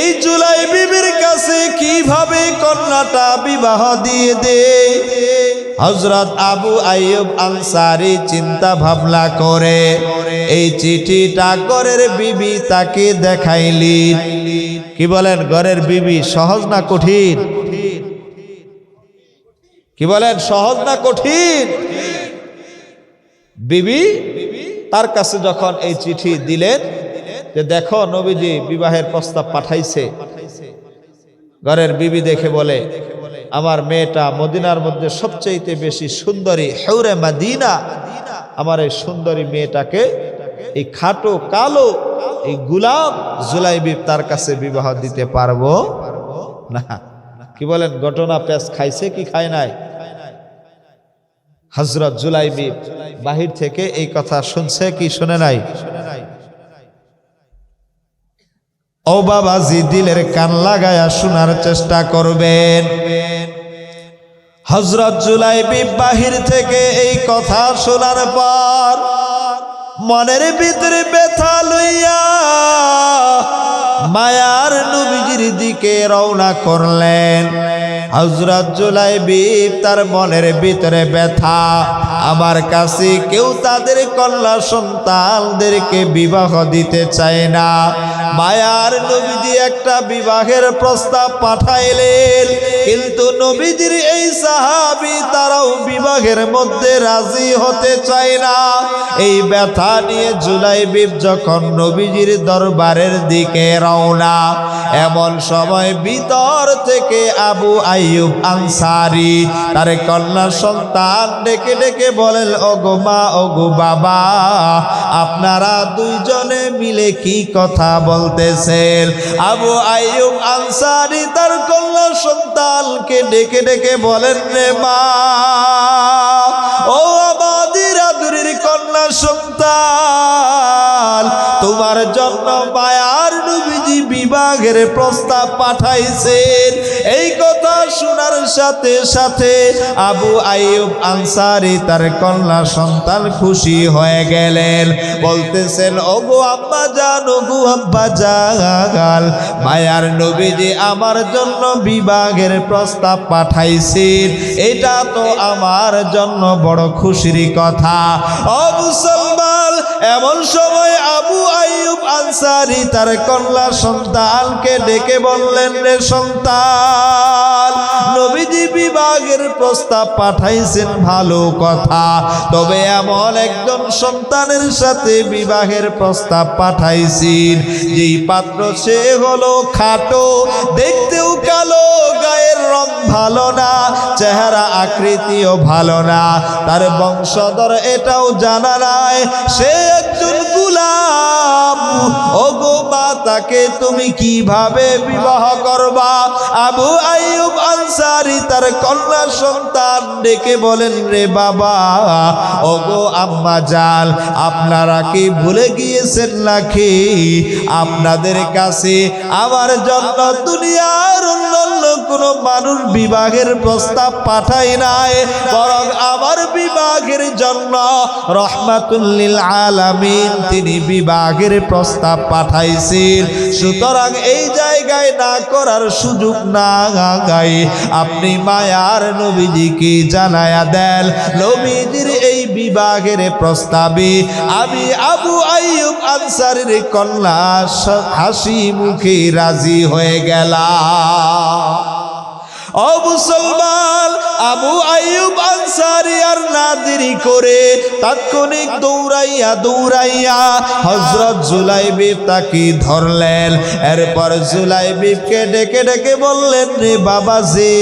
এই জুলাইবিবের কাছে কিভাবে কন্যাটা বিবাহ দিয়ে দে? হযরত আবু আইয়ুব আনসারী চিন্তা ভাবনা করে এই চিঠিটা ঘরের বিবি তাকে দেখাইলেন। কি বলেন, ঘরের বিবি সহজ না কঠিন? কি বলেন, সহজ না কঠিন? বিবি তার কাছে যখন এই চিঠি দিলেন যে দেখো নবীজি বিবাহের প্রস্তাব পাঠাইছে, ঘরের বিবি দেখে বলে, আমার মেয়েটা মদিনার মধ্যে সবচেয়ে বেশি সুন্দরী হেউরে মাদিনা, আমার এই সুন্দরী মেয়েটাকে এই খাটো কালো এই গুলাম জুলাইবিব তার কাছে বিবাহ দিতে পারবো না। কি বলেন, ঘটনা পেঁচ খাইছে কি খায় নাই? হযরত জুলাইবিব বাহির থেকে এই কথা শুনছে কি শুনে নাই? ও বাবাজি, দিলের কান লাগায়া শোনার চেষ্টা করবেন। হযরত জুলাইবিব বাহির থেকে এই কথা শোনার পর মনের ভিতরে ব্যথা লইয়া মায়ার নবীজির দিকে রওনা করলেন। হযরত জুলাইবিব তার মনের ভিতরে ব্যথা, আমার কাছে কেউ তাদের কন্যা সন্তানদেরকে বিবাহ দিতে চায় না। মায়ার নবীজি একটা বিবাহের প্রস্তাব পাঠাইলেন, কিন্তু নবীজির এই সাহাবী তারাও বিবাহের মধ্যে রাজি হতে চায় না। এই ব্যথা নিয়ে জুলাইবিব যখন নবীজির দরবারের দিকে রওনা, এমন সময় ভিতর থেকে আবু আইয়ুব আনসারী তার কন্যা সন্তান ডেকে ডেকে বলেন, ওগো মা, ওগো বাবা, আপনারা দুইজনে মিলে কি কথা বলতেছেন? আবু আইয়ুব আনসারী তার কন্যা সন্তানকে ডেকে ডেকে বলেন, রে মা, ও আমাদের আদরের কন্যা সন্তান, তোমার জন্য মায়ার নবীজি বিবাহের প্রস্তাব পাঠাইছেন। এই কথা শোনার সাথে সাথে আবু আইয়ুব আনসারী তার কন্যা সন্তান খুশি হয়ে গেলেন, বলতেছেন, ওগো আব্বা জান, ওগো আব্বা জান, মায়ার নবীজি আমার জন্য বিবাহের প্রস্তাব পাঠাইছেন, এটা তো আমার জন্য বড় খুশির কথা। ও মুসলমান, এমন সময় আবু আইয়ুব আনসারী তার কন্যা সন্তানকে ডেকে বললেন, রে সন্তান, নবীজি বিবাহের প্রস্তাব পাঠাইছেন ভালো কথা, তবে এমন একজন সন্তানের সাথে বিবাহের প্রস্তাব পাঠাইছেন যেই পাত্র সে হলো খাটো, দেখতেও কালো, গায়ের রং ভালো না, চেহারা আকৃতিও ভালো না, তার বংশধর এটাও জানা নাই, সে একজন গোলাম। ওগো মা, তাকে তুমি কিভাবে বিবাহ করবা? আবু আইয়ুব আনসারী তার কন্যা সন্তান ডেকে বলেন, রে বাবা, ওগো আম্মা জান, আপনারা কি ভুলে গিয়েছেন নাকি আপনাদের কাছে আমার জন্য দুনিয়ার অন্যান্য কোনো মানুষ বিবাহের প্রস্তাব পাঠায় নাই, বরং আমার বিবাহের জন্য রহমাতুল লিল আলামিন তিনি বিবাহের প্রস্তাব পাঠাইছেন। সুতরাং এই জায়গায় না করার সুযোগ না গায়, আপনি মায়ার নবীজিকে জানায়া দেন, নবীজির এই বিবাহের প্রস্তাবে আমি আবু আইয়ুব আনসারীর কন্যা হাসি মুখে রাজি হয়ে গেলাম। ও মুসলমান, আবু আইয়ুব আনসারী আর না দেরি করে তাৎক্ষণিক দৌড়াইয়া হযরত জুলাইবিব তাকে ধরলেন। এরপর জুলাইবিবকে ডেকে ডেকে বললেন, রে বাবাজি,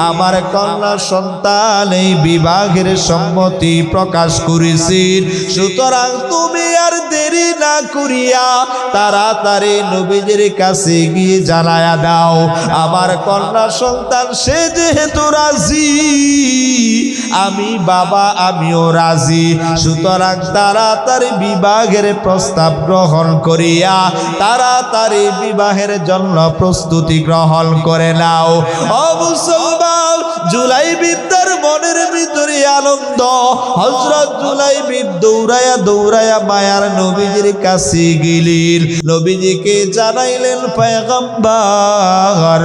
আমার কন্যা সন্তান এই বিবাহের সম্মতি প্রকাশ করেছেন, সুতরাং তুমি আর দেরি না করিয়া তাড়াতাড়ি নবীজির কাছে গিয়ে জানায়া দাও, আমার কন্যা সন্তান সে যেহেতু রাজি, আমি বাবা আমিও রাজি, সুতরাং তাড়াতাড়ি বিবাহের প্রস্তাব গ্রহণ করিয়া তাড়াতাড়ি বিবাহের জন্য প্রস্তুতি গ্রহণ করে নাও। ও মুসলমান, জুলাইবিব তার মনের ভিতরে আনন্দ। হযরত জুলাইবিব দৌড়াইয়া মায়ার নবীজির কাছে গেলেন, নবীজিকে জানাইলেন, পয়গম্বর,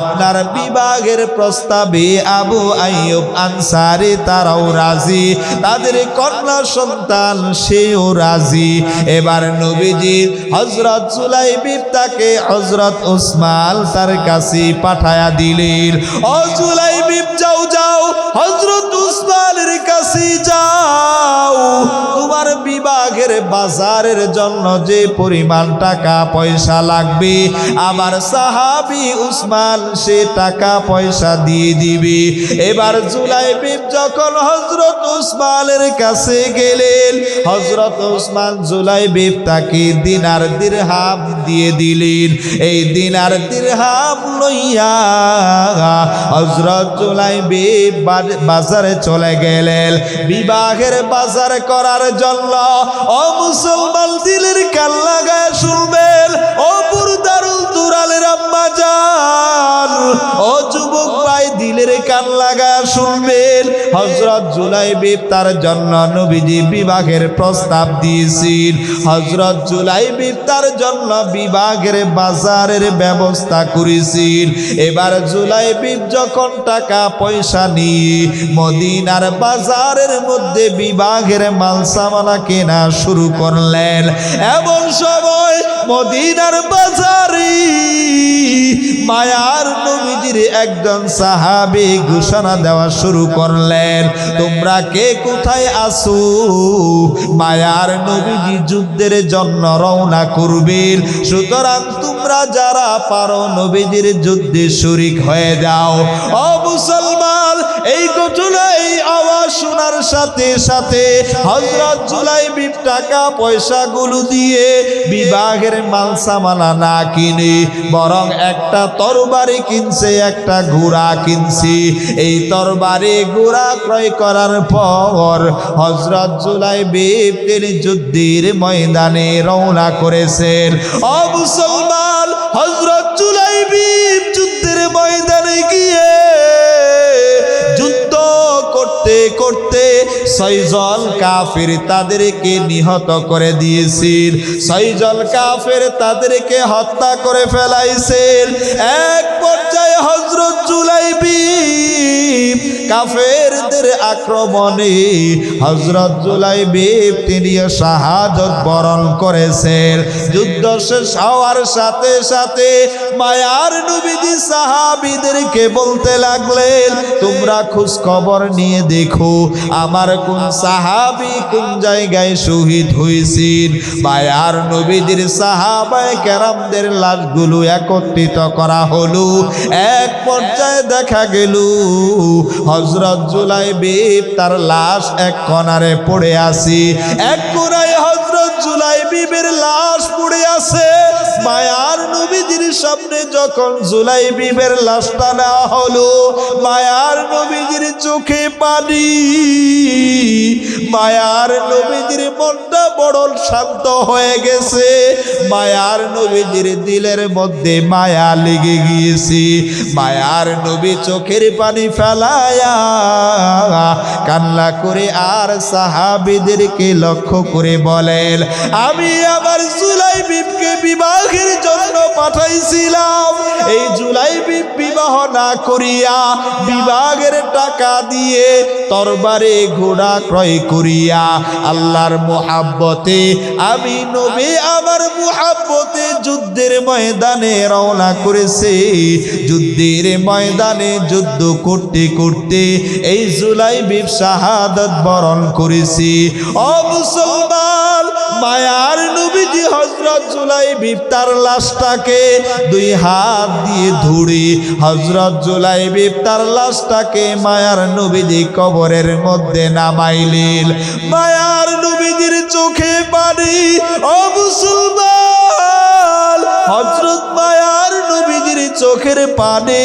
আপনার বিবাহের প্রস্তাবে আবু আইয়ুব আনসারী তারাও রাজি, তাদের কন্যা সন্তান সেও রাজি। এবার নবীজি হযরত জুলাইবিব তাকে হযরত উসমান তার কাছে পাঠায়া দিলেন। ও জুলাইবিব, যাও হযরত উসমানের কাছে যাও, তোমার বিবাহের বিবাহের বাজারের জন্য যে পরিমাণ টাকা পয়সা লাগবে আমার সাহাবী উসমান সে টাকা পয়সা দিয়ে দিবে। এবার জুলাইবিব যখন হযরত উসমানের কাছে গেলেন, হযরত উসমান জুলাইবিব তাকে দিনার দিরহাম দিয়ে দিলেন। এই দিনার দিরহাম লইয়া হযরত জুলাইবিব বাজারে চলে গেলেন বিবাহের বাজার করার জন্য। ও মুসলমান দিলের কান লাগায় শুনবেন, ও বুরদারুল দুরালের আম্মা জান, ও যুবক ভাই দিলের কান লাগায় শুনবেন, হযরত জুলাইবিব তার জন্য নবীজি বিবাহের প্রস্তাব দিয়েছেন। হযরত জুলাইবিব তার জন্য বিবাহের বাজারের ব্যবস্থা করেছেন। এবার জুলাইবিব যখন টাকা পয়সা নিয়ে মদিনার বাজারের মধ্যে বিবাহের মাল সামানা কেনা শুরু করলেন। এমন সময় মদিনার বাজারে মায়ার নবীজির একজন সাহাবী ঘোষণা দেওয়া শুরু করলেন, তোমরা কে কোথায় আছো? মায়ার নবীজি যুদ্ধের জন্য রওনা করবেন, সুতরাং তোমরা যারা পারো নবীজির যুদ্ধে শরীক হয়ে যাও। ও মুসলমান, এই ঘটনা এই আওয়াজ শোনার সাথে সাথে হযরত জুলাইবিব টাকা পয়সাগুলো দিয়ে বিবাহের মাল সামানা না কিনে বরং একটা তরবারি কিনছে, একটা ঘোড়া কিনছে। এই তরবারি ঘোড়া ক্রয় করার পর হযরত জুলাইবিব তিনি যুদ্ধের ময়দানে রওনা করেছেন। ও মুসলমান, হযরত জুলাইবিব যুদ্ধের ময়দানে গিয়ে যুদ্ধ করতে করতে 6 জন কাফির তাদেরকে নিহত করে দিয়েছেন। 6 জন কাফির তাদেরকে হত্যা করে ফেলাইছেন। এক পর্যায়ে হযরত জুলাইবিব কাফেরদের আক্রমণে হযরত জুলাইবিব তিনি শাহাদাত বরণ করেছেন। যুদ্ধ শেষ হওয়ার সাথে সাথে মায়ার নবীজি সাহাবীদেরকে বলতে লাগলেন, তোমরা খোঁজ খবর নিয়ে দেখো আমার কোন সাহাবী কোন জায়গায় শহীদ হয়েছেন। মায়ার নবীজির সাহাবায়ে কেরামদের লাশগুলো একত্রিত করা হলো। এক পর্যায়ে দেখা গেল হযরত জুলাইবিব তার লাশ এক কোণারে পড়ে আছে। এক কোণায় হযরত জুলাইবিবের লাশ পড়ে আছে। মায়ার নবীজির সামনে যখন জুলাইবিবের লাশটা নেওয়া হলো, মায়ার নবীজির চোখে পানি। মায়ার নবীজির মনটা বড় শান্ত হয়ে গেছে। মায়ার নবীজির দিলের মধ্যে মায়া লেগে গিয়েছে। মায়ার নবী চোখের পানি ফেলায়া কান্না করে আর সাহাবীদেরকে লক্ষ্য করে বলেন, আমি আমার জুলাইবিবকে বিবাহের জন্য পাঠাইছিলাম। এই জুলাইবিব বিবাহ না করিয়া বিবাহের টাকা দিয়ে তরবারে ঘোড়া ক্রয় করিয়া আল্লাহর মুহাব্বতে আমি নবী আমার মুহাব্বতে যুদ্ধের ময়দানে রওনা করেছে। যুদ্ধের ময়দানে যুদ্ধ করতে করতে এই জুলাইবিব শাহাদাত বরণ করেছে। ও মুসলমান, মায়ার নবীজি হযরত জুলাইবিব তার লাশটাকে 2 হাত দিয়ে ধরে হযরত জুলাইবিব তার লাশটাকে মায়ার নবীজি কবরের মধ্যে নামাইলেন। মায়ার নবীজির চোখে পানি। ও মুসলমান, হযরত মায়ার নবীজির চোখের পানি,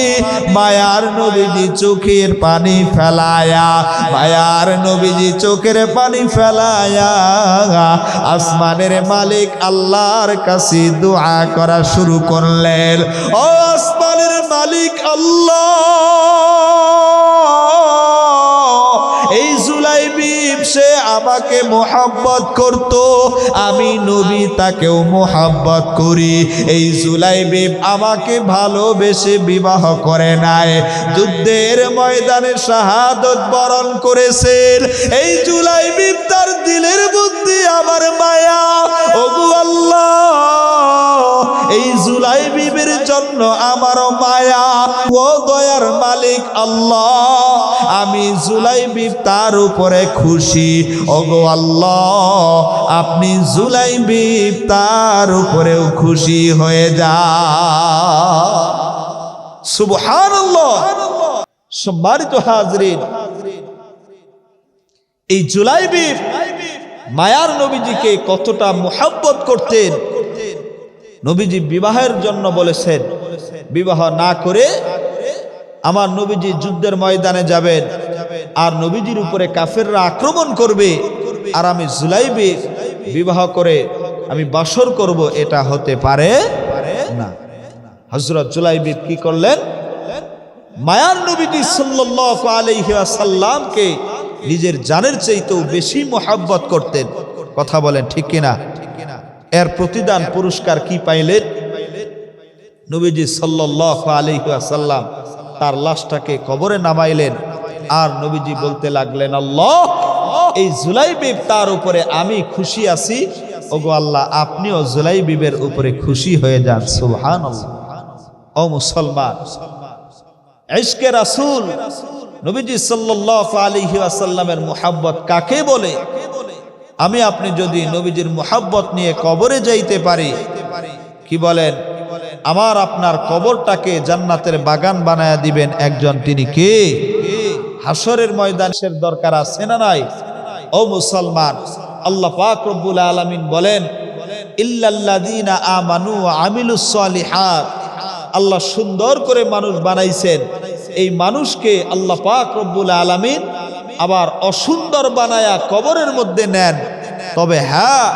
মায়ার নবীজি চোখের পানি ফেলায়া, মায়ার নবীজি চোখের পানি ফেলায়া আসমানের মালিক আল্লাহর কাছে দোয়া করা শুরু করলেন। ও আসমানের মালিক আল্লাহ, এই জুলাইবিব সে আমাকে মোহাব্বত করত, আমি নবী তাকেও মোহাব্বত করি। এই জুলাইবিব আমাকে ভালোবেসে বিবাহ করে নাই, যুদ্ধের ময়দানে শাহাদাত বরণ করেছেন। এই জুলাইবিব তার দিলের মধ্যে আমার মায়া। ওগো আল্লাহ, এই জুলাইবিবের জন্য আমার মায়া। ও দয়ার মালিক আল্লাহ, আমি জুলাইবিব তার উপরে খুশি খুশি। ওগো আল্লাহ, আপনি জুলাইবিব তার উপরেও খুশি হয়ে যান। সুবহানাল্লাহ। সম্মানিত হাজরিন, এই জুলাইবিব মায়ার নবীজিকে কতটা মুহাব্বত করতেন। নবীজি বিবাহের জন্য বলেছেন, বিবাহ না করে আমার নবীজি যুদ্ধের ময়দানে যাবেন, আর নবীজির উপরে কাফেররা আক্রমণ করবে, আর আমি জুলাইবিব বিবাহ করে আমি বাসর করব, এটা হতে পারে না। হযরত জুলাইবিব কি করলেন? মায়ার নবীজি সাল্লাল্লাহু আলাইহি ওয়াসাল্লামকে নিজের জানের চাইতেও বেশি মুহাব্বত করতেন। কথা বলেন ঠিক কিনা? এর প্রতিদান পুরস্কার কি পাইলেন? নবীজি সাল্লাল্লাহু আলাইহি ওয়াসাল্লাম তার লাশটাকে কবরে নামাইলেন, আর নবীজি বলতে লাগলেন, আল্লাহ, এই জুলাইবিব তার উপরে আমি খুশি আছি, ওগো আল্লাহ, আপনিও জুলাইবিবের উপরে খুশি হয়ে যান। সুবহানাল্লাহ। ও মুসলমান, ইশকে রাসূল নবীজি সাল্লাল্লাহু আলাইহি ওয়াসাল্লামের মুহাব্বত কাকে বলে? আমি আপনি যদি নবীজির মুহাব্বত নিয়ে কবরে যাইতে পারি, কি বলেন, আমার আপনার কবরটাকে জান্নাতের বাগান বানায়া দিবেন একজন, তিনি কে? হাসরের ময়দানের দরকার আছে না নাই? ও মুসলমান, আল্লাহ পাক রব্বুল আলামিন বলেন, ইল্লাল্লাযীনা আমানু ওয়া আমিলুস সালিহাত। আল্লাহ সুন্দর করে মানুষ বানাইছেন, এই মানুষকে আল্লাহ পাক রব্বুল আলামিন আবার অসুন্দর বানায়া কবরের মধ্যে নেন। তবে হ্যাঁ,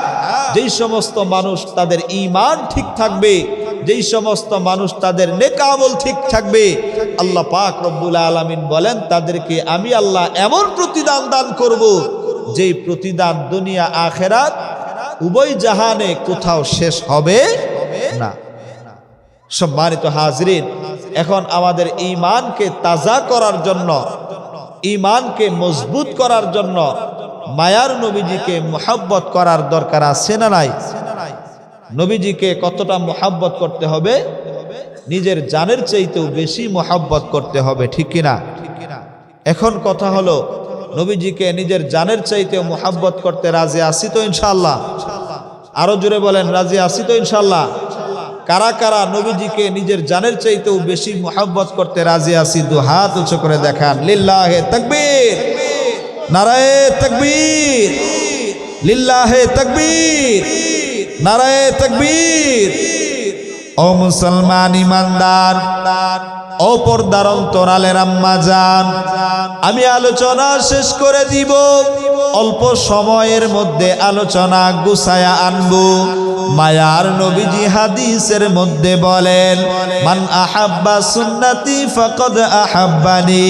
যেই সমস্ত মানুষ তাদের ঈমান ঠিক থাকবে, যেই সমস্ত মানুষ তাদের নেক আমল ঠিক থাকবে, আল্লাহ পাক রব্বুল আলামিন বলেন, তাদেরকে আমি আল্লাহ এমন প্রতিদান দান করব, যেই প্রতিদান দুনিয়া আখিরাত উভয় জাহানে কোথাও শেষ হবে না। সম্মানিত হাজরিন, এখন আমাদের ঈমানকে তাজা করার জন্য, ঈমানকে মজবুত করার জন্য মায়ার নবীজিকে মুহাব্বত করার দরকার আছে না নাই? নবীজিকে কতটা মুহাব্বত করতে হবে? নিজের জানের চাইতেও বেশি মুহাব্বত করতে হবে, ঠিক কিনা? এখন কথা হলো, নবীজিকে নিজের জানের চাইতেও মুহাব্বত করতে রাজি আছি তো ইনশাআল্লাহ? আরো জোরে বলেন, রাজি আছি তো ইনশাআল্লাহ? কারা কারা নবীজিকে নিজের জানের চাইতেও বেশি মুহাব্বত করতে রাজি আছি? দু হাত উঁচু করে দেখান। লিল্লাহে তাকবীর, নারায়ে তাকবীর, লিল্লাহে তাকবীর, নারায়ে তাকবীর। ও মুসলমান ইমানদার, ও পর্দার অন্তরালের আম্মা জান, আমি আলোচনা শেষ করে দিব, অল্প সময়ের মধ্যে আলোচনা গুছায়া আনবো। মায়ার নবীজি হাদিসের মধ্যে বলেন, মান আহাব্বা সুন্নতি ফাকাদ আহাব্বানি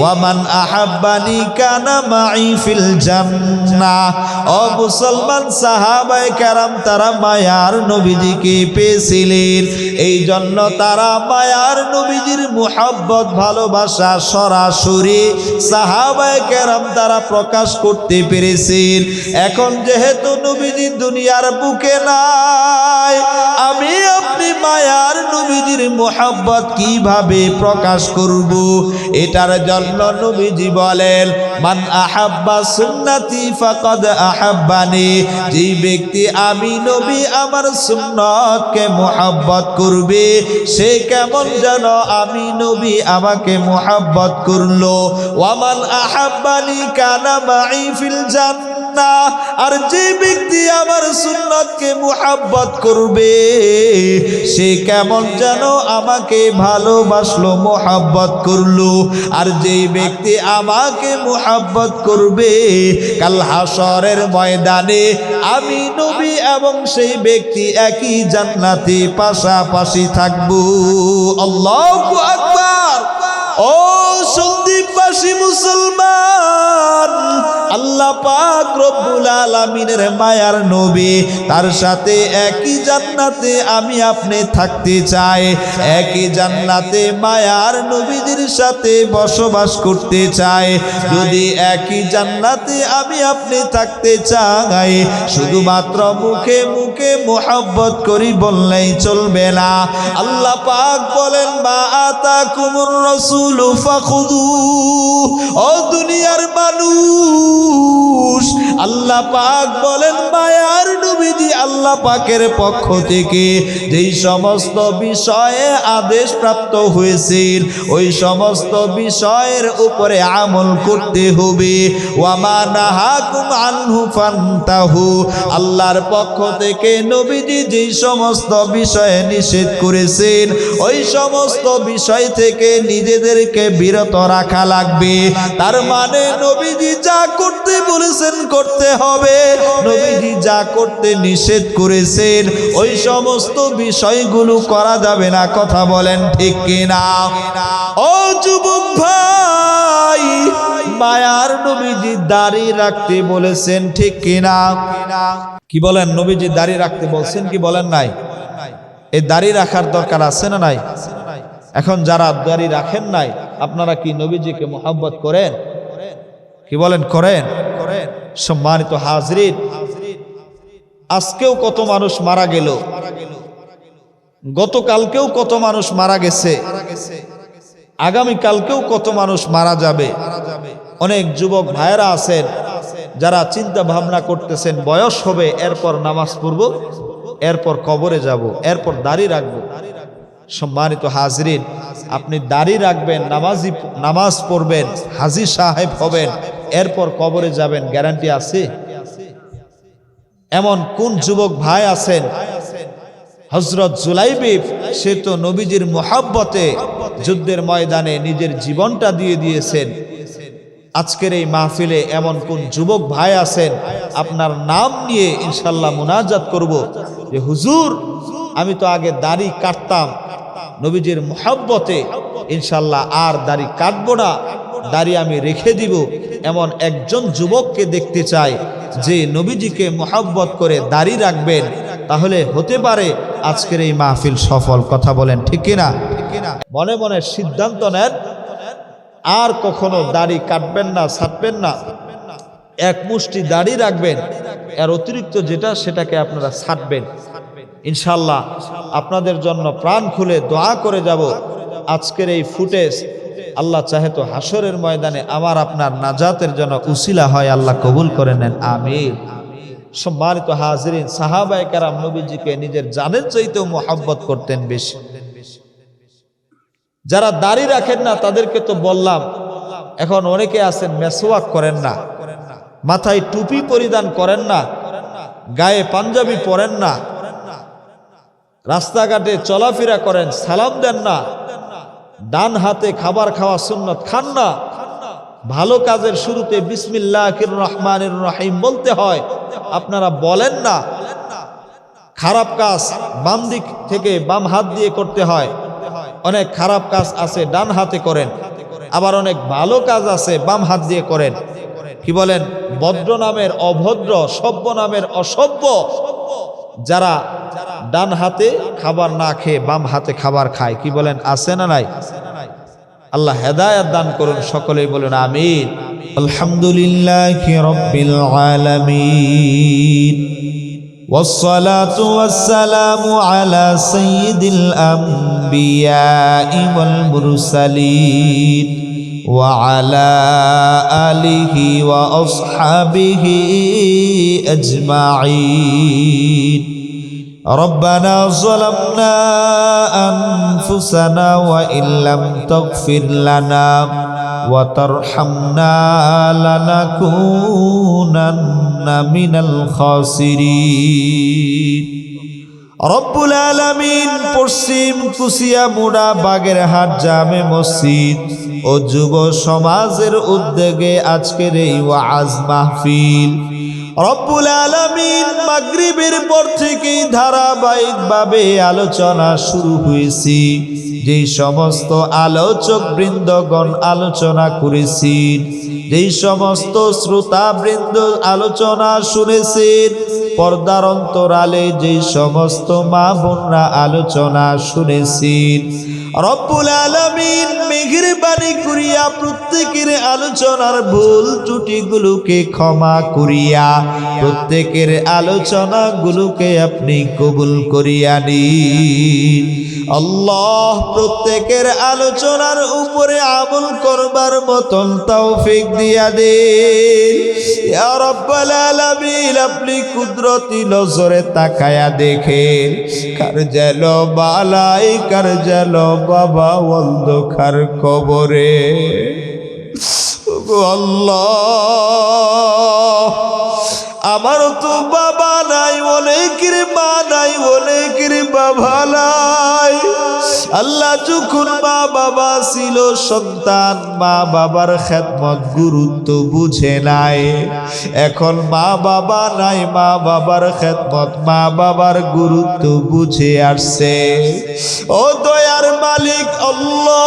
ওয়া মান আহাব্বানি কানা মাই ফিল জান্নাহ। ও মুসলমান, সাহাবায়ে কেরাম তারা মায়ার নবীজিকে পেয়েছিলেন, এই জন্য তারা মায়ার নবীজির মুহাব্বত ভালোবাসা সরাসরি সাহাবায়ে কেরাম তারা প্রকাশ করতে পেরেছেন। এখন যেহেতু নবীজি দুনিয়ার বুকে নাই, আমি আপনি মায়ার নবীজির মুহাব্বত কিভাবে প্রকাশ করব? এটার জন্য নবীজি বলেন, মান আহাব্বা সুন্নতি ফাকাদ আহাব্বানি। যে ব্যক্তি আমি নবী আমার সুন্নতকে মুহাব্বত করবে, সে কেমন যেন আমি নবী আমাকে মুহাব্বত করলো। ওয়া মান আহাব্বানি কানা মাই ফিল জান্নাহ। আর যে ব্যক্তি আমার সুন্নতকে মুহাব্বত করবে, সে কেমন যেন আমাকে ভালোবাসলো, মুহাব্বত করলো। আর যে ব্যক্তি আমাকে মুহাব্বত করবে, কাল হাসরের ময়দানে আমি নবী এবং সেই ব্যক্তি একই জান্নাতে পাশাপাশি থাকবো। আল্লাহু আকবার। ও সন্দীপবাসী মুসলমান, আল্লাহ পাক রব্বুল আলামিনের মায়ার নবী, তার সাথে একই জান্নাত জান্নাতে আমি আপনি থাকতে চাই, একই জান্নাতে মায়ার নবীদের সাথে বসবাস করতে চাই। যদি একই জান্নাতে আমি আপনি থাকতে চাই, শুধুমাত্র মুখে মুখে মুহাব্বত করি বললেই চলবে না। আল্লাহ পাক বলেন মা আতাকুমুর রাসূলু ফাখুযু। ও দুনিয়ার মানুষ, আল্লাহ পাক বলেন মায়ার নবীজি আল্লাহ পাকের পক্ষ থেকে যেই সমস্ত বিষয়ে আদেশ প্রাপ্ত হয়েছিল ওই সমস্ত বিষয়ের উপরে আমল করতে হবে। ওয়ামা নাহাকুম আনহু ফান্তাহু। আল্লাহর পক্ষ থেকে নবীজি যেই সমস্ত বিষয়ে নিষেধ করেছেন ওই সমস্ত বিষয় থেকে নিজেদেরকে বিরত রাখা লাগবে। তার মানে নবীজি যা করতে বলেছেন করতে হবে, নবীজি যা করতে নিষেধ করেছেন ওই সমস্ত বিষয়গুলো করা যাবে না। কথা বলেন ঠিক কিনা? ও যুবক ভাই, মায়ার নবীজি দাড়ি রাখতে বলেছেন ঠিক কিনা? কি বলেন? নবীজি দাড়ি রাখতে বলছেন কি বলেন নাই? এই দাড়ি রাখার দরকার আছে না নাই? এখন যারা দাড়ি রাখেন নাই, আপনারা কি নবীজিকে মুহাব্বত করেন? কি বলেন করেন? সম্মানিত হাজরিন, আজকেও কত মানুষ মারা গেল, গতকালকেও কত মানুষ মারা গেছে, আগামীকালকেও কত মানুষ মারা যাবে। অনেক যুবক ভাইয়েরা আছেন যারা চিন্তা ভাবনা করতেছেন বয়স হবে, এরপর নামাজ পড়ব, এরপর কবরে যাব, এরপর দাড়ি রাখবো। সম্মানিত হাজরিন, আপনি দাড়ি রাখবেন, নামাজ পড়বেন, হাজী সাহেব হবেন, এরপর কবরে যাবেন, গ্যারান্টি আছে? এমন কোন যুবক ভাই আছেন? হযরত জুলাইবিব, সে তো নবীজির মুহাব্বতে যুদ্ধের ময়দানে নিজের জীবনটা দিয়ে দিয়েছেন। আজকের এই মাহফিলে এমন কোন যুবক ভাই আছেন? আপনার নাম নিয়ে ইনশাল্লাহ মুনাজাত করব যে হুজুর, আমি তো আগে দাড়ি কাটতাম, নবীজির মুহাব্বতে ইনশাল্লাহ আর দাড়ি কাটবো না, দাড়ি আমি রেখে দিব। এমন একজন যুবককে দেখতে চাই যে নবীজিকে মুহাব্বত করে দাড়ি রাখবেন, তাহলে হতে পারে আজকের এই মাহফিল সফল। কথা বলেন ঠিক কিনা? মনে মনে সিদ্ধান্ত নেন, আর কখনো দাড়ি কাটবেন না, ছাঁটবেন না, এক মুষ্টি দাড়ি রাখবেন, এর অতিরিক্ত যেটা সেটাকে আপনারা ছাঁটবেন। ইনশাল্লাহ আপনাদের জন্য প্রাণ খুলে দোয়া করে যাব। আজকের এই ফুটেজ আল্লাহ চাহে তো হাসরের ময়দানে আমার আপনার নাজাতের জন্য উসিলা হয়, আল্লাহ কবুল করে নেন, আমিন। সম্মানিত হাজরিন, সাহাবায়ে কেরাম নবীজিকে নিজের জানের চাইতেও মুহাব্বত করতেন বেশি। যারা দাড়ি রাখেন না তাদেরকে তো বললাম। এখন অনেকে আছেন মেসওয়াক করেন না, মাথায় টুপি পরিধান করেন না, গায়ে পাঞ্জাবি পরেন না, রাস্তাঘাটে চলাফেরা করেন, সালাম দেন না, ডান হাতে খাবার খাওয়া সুন্নত, খান না, ভালো কাজের শুরুতে বিসমিল্লাহির রহমানির রহিম বলতে হয়, আপনারা বলেন না। খারাপ কাজ বাম দিক থেকে বাম হাত দিয়ে করতে হয়, অনেক খারাপ কাজ আছে ডান হাতে করেন, আবার অনেক ভালো কাজ আছে বাম হাত দিয়ে করেন। কি বলেন? ভদ্র নামের অভদ্র, সভ্য নামের অসভ্য, যারা ডান হাতে খাবার না খেয়ে বাম হাতে খাবার খায়। কি বলেন? আছে না নাই? আল্লাহ হেদায়েত দান করুন, সকলেই বলেন আমিন। আলহামদুলিল্লাহি রাব্বিল আলামিন, والصلاة والسلام على سيد الأنبياء والمرسلين وعلى آله وأصحابه أجمعين. ربنا ظلمنا أنفسنا وإن لم تغفر لنا وترحمنا لنكونن من الخاسرين. রব্বুল আলামিন পশ্চিম কুশিয়ামুড়া বাগেরহাট জামে মসজিদ ও যুব সমাজের উদ্যোগে আজকের এই ওয়াজ মাহফিল রব্বুল আলামিন মাগরিবের পর থেকেই ধারাবাহিকভাবে আলোচনা শুরু হয়েছে। যেই সমস্ত আলোচক বৃন্দগণ আলোচনা করেছেন, যেই সমস্ত শ্রোতা বৃন্দ আলোচনা শুনেছেন, পর্দার অন্তরালে যে সমস্ত মা বোনরা আলোচনা শুনেছেন, রব্বুল আলামিন মেহেরবানি করিয়া প্রত্যেকের আলোচনার ভুল ত্রুটিগুলোকে ক্ষমা করিয়া প্রত্যেকের আলোচনাগুলোকে আপনি কবুল করিয়া নিন। আল্লাহ প্রত্যেকের আলোচনার উপরে আমল করবার মতন তৌফিক দিয়া দেন ইয়া রাব্বাল আলামিন। আপনি কুদরতি নজরে তাকায়া দেখেন কার যেন বালাই, কার যেন বাবা অন্ধকার কবরে। আল্লাহ আমার তো বাবা নাই, অনেকের মা নাই, অনেকের বাবা নাই। আল্লাহ যখন মা বাবা ছিল, সন্তান মা বাবার খেদমত গুরুত্ব বুঝে নাই। এখন মা বাবা নাই, মা বাবার খেদমত, মা বাবার গুরুত্ব বুঝে আসছে। ও দয়ার মালিক আল্লাহ,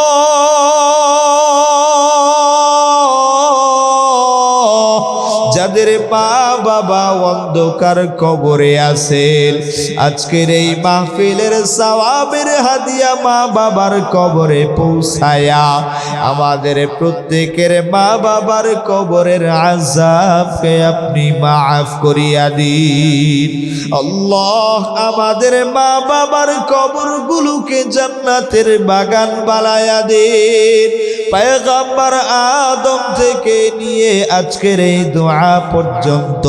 যাদের মা বাবা অন্ধকার কবরে আছেন, আজকের এই মাহফিলের সওয়াবের হাদিয়া মা বাবার কবরে পৌঁছায়া আমাদের প্রত্যেকের মা বাবার কবরের আযাবকে আপনি মাফ করিয়া দিন। আল্লাহ আমাদের মা বাবার কবরগুলোকে জান্নাতের বাগান বানায়া দিন। পয়গম্বর আদম থেকে নিয়ে আজকের এই দোয়া পর্যন্ত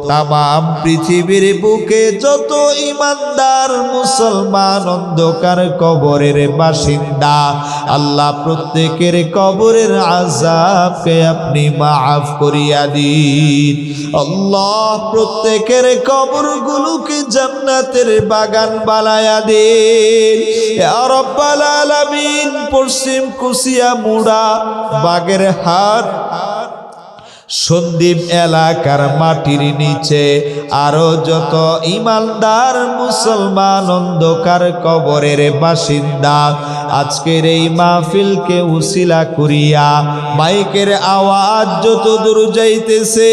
তামাম পৃথিবীর বুকে যত ঈমানদার মুসলমান অন্ধকার কবরের বাসিন্দা, আল্লাহ প্রত্যেকের কবরের আযাবকে আপনি মাফ করিয়া দিন। আল্লাহ প্রত্যেকের কবরগুলোকে জান্নাতের বাগান বানায়া দিন ইয়া রাব্বাল আলামিন। পশ্চিম কুশিয়া মুড়া বাগেরহাট সন্দ্বীপ এলাকার মাটির নিচে আরো যত ঈমানদার মুসলমান অন্ধকার কবরের বাসিন্দা, আজকের এই মাহফিলকে উসিলা করিয়া মাইকের আওয়াজ যত দূর যাইতেছে,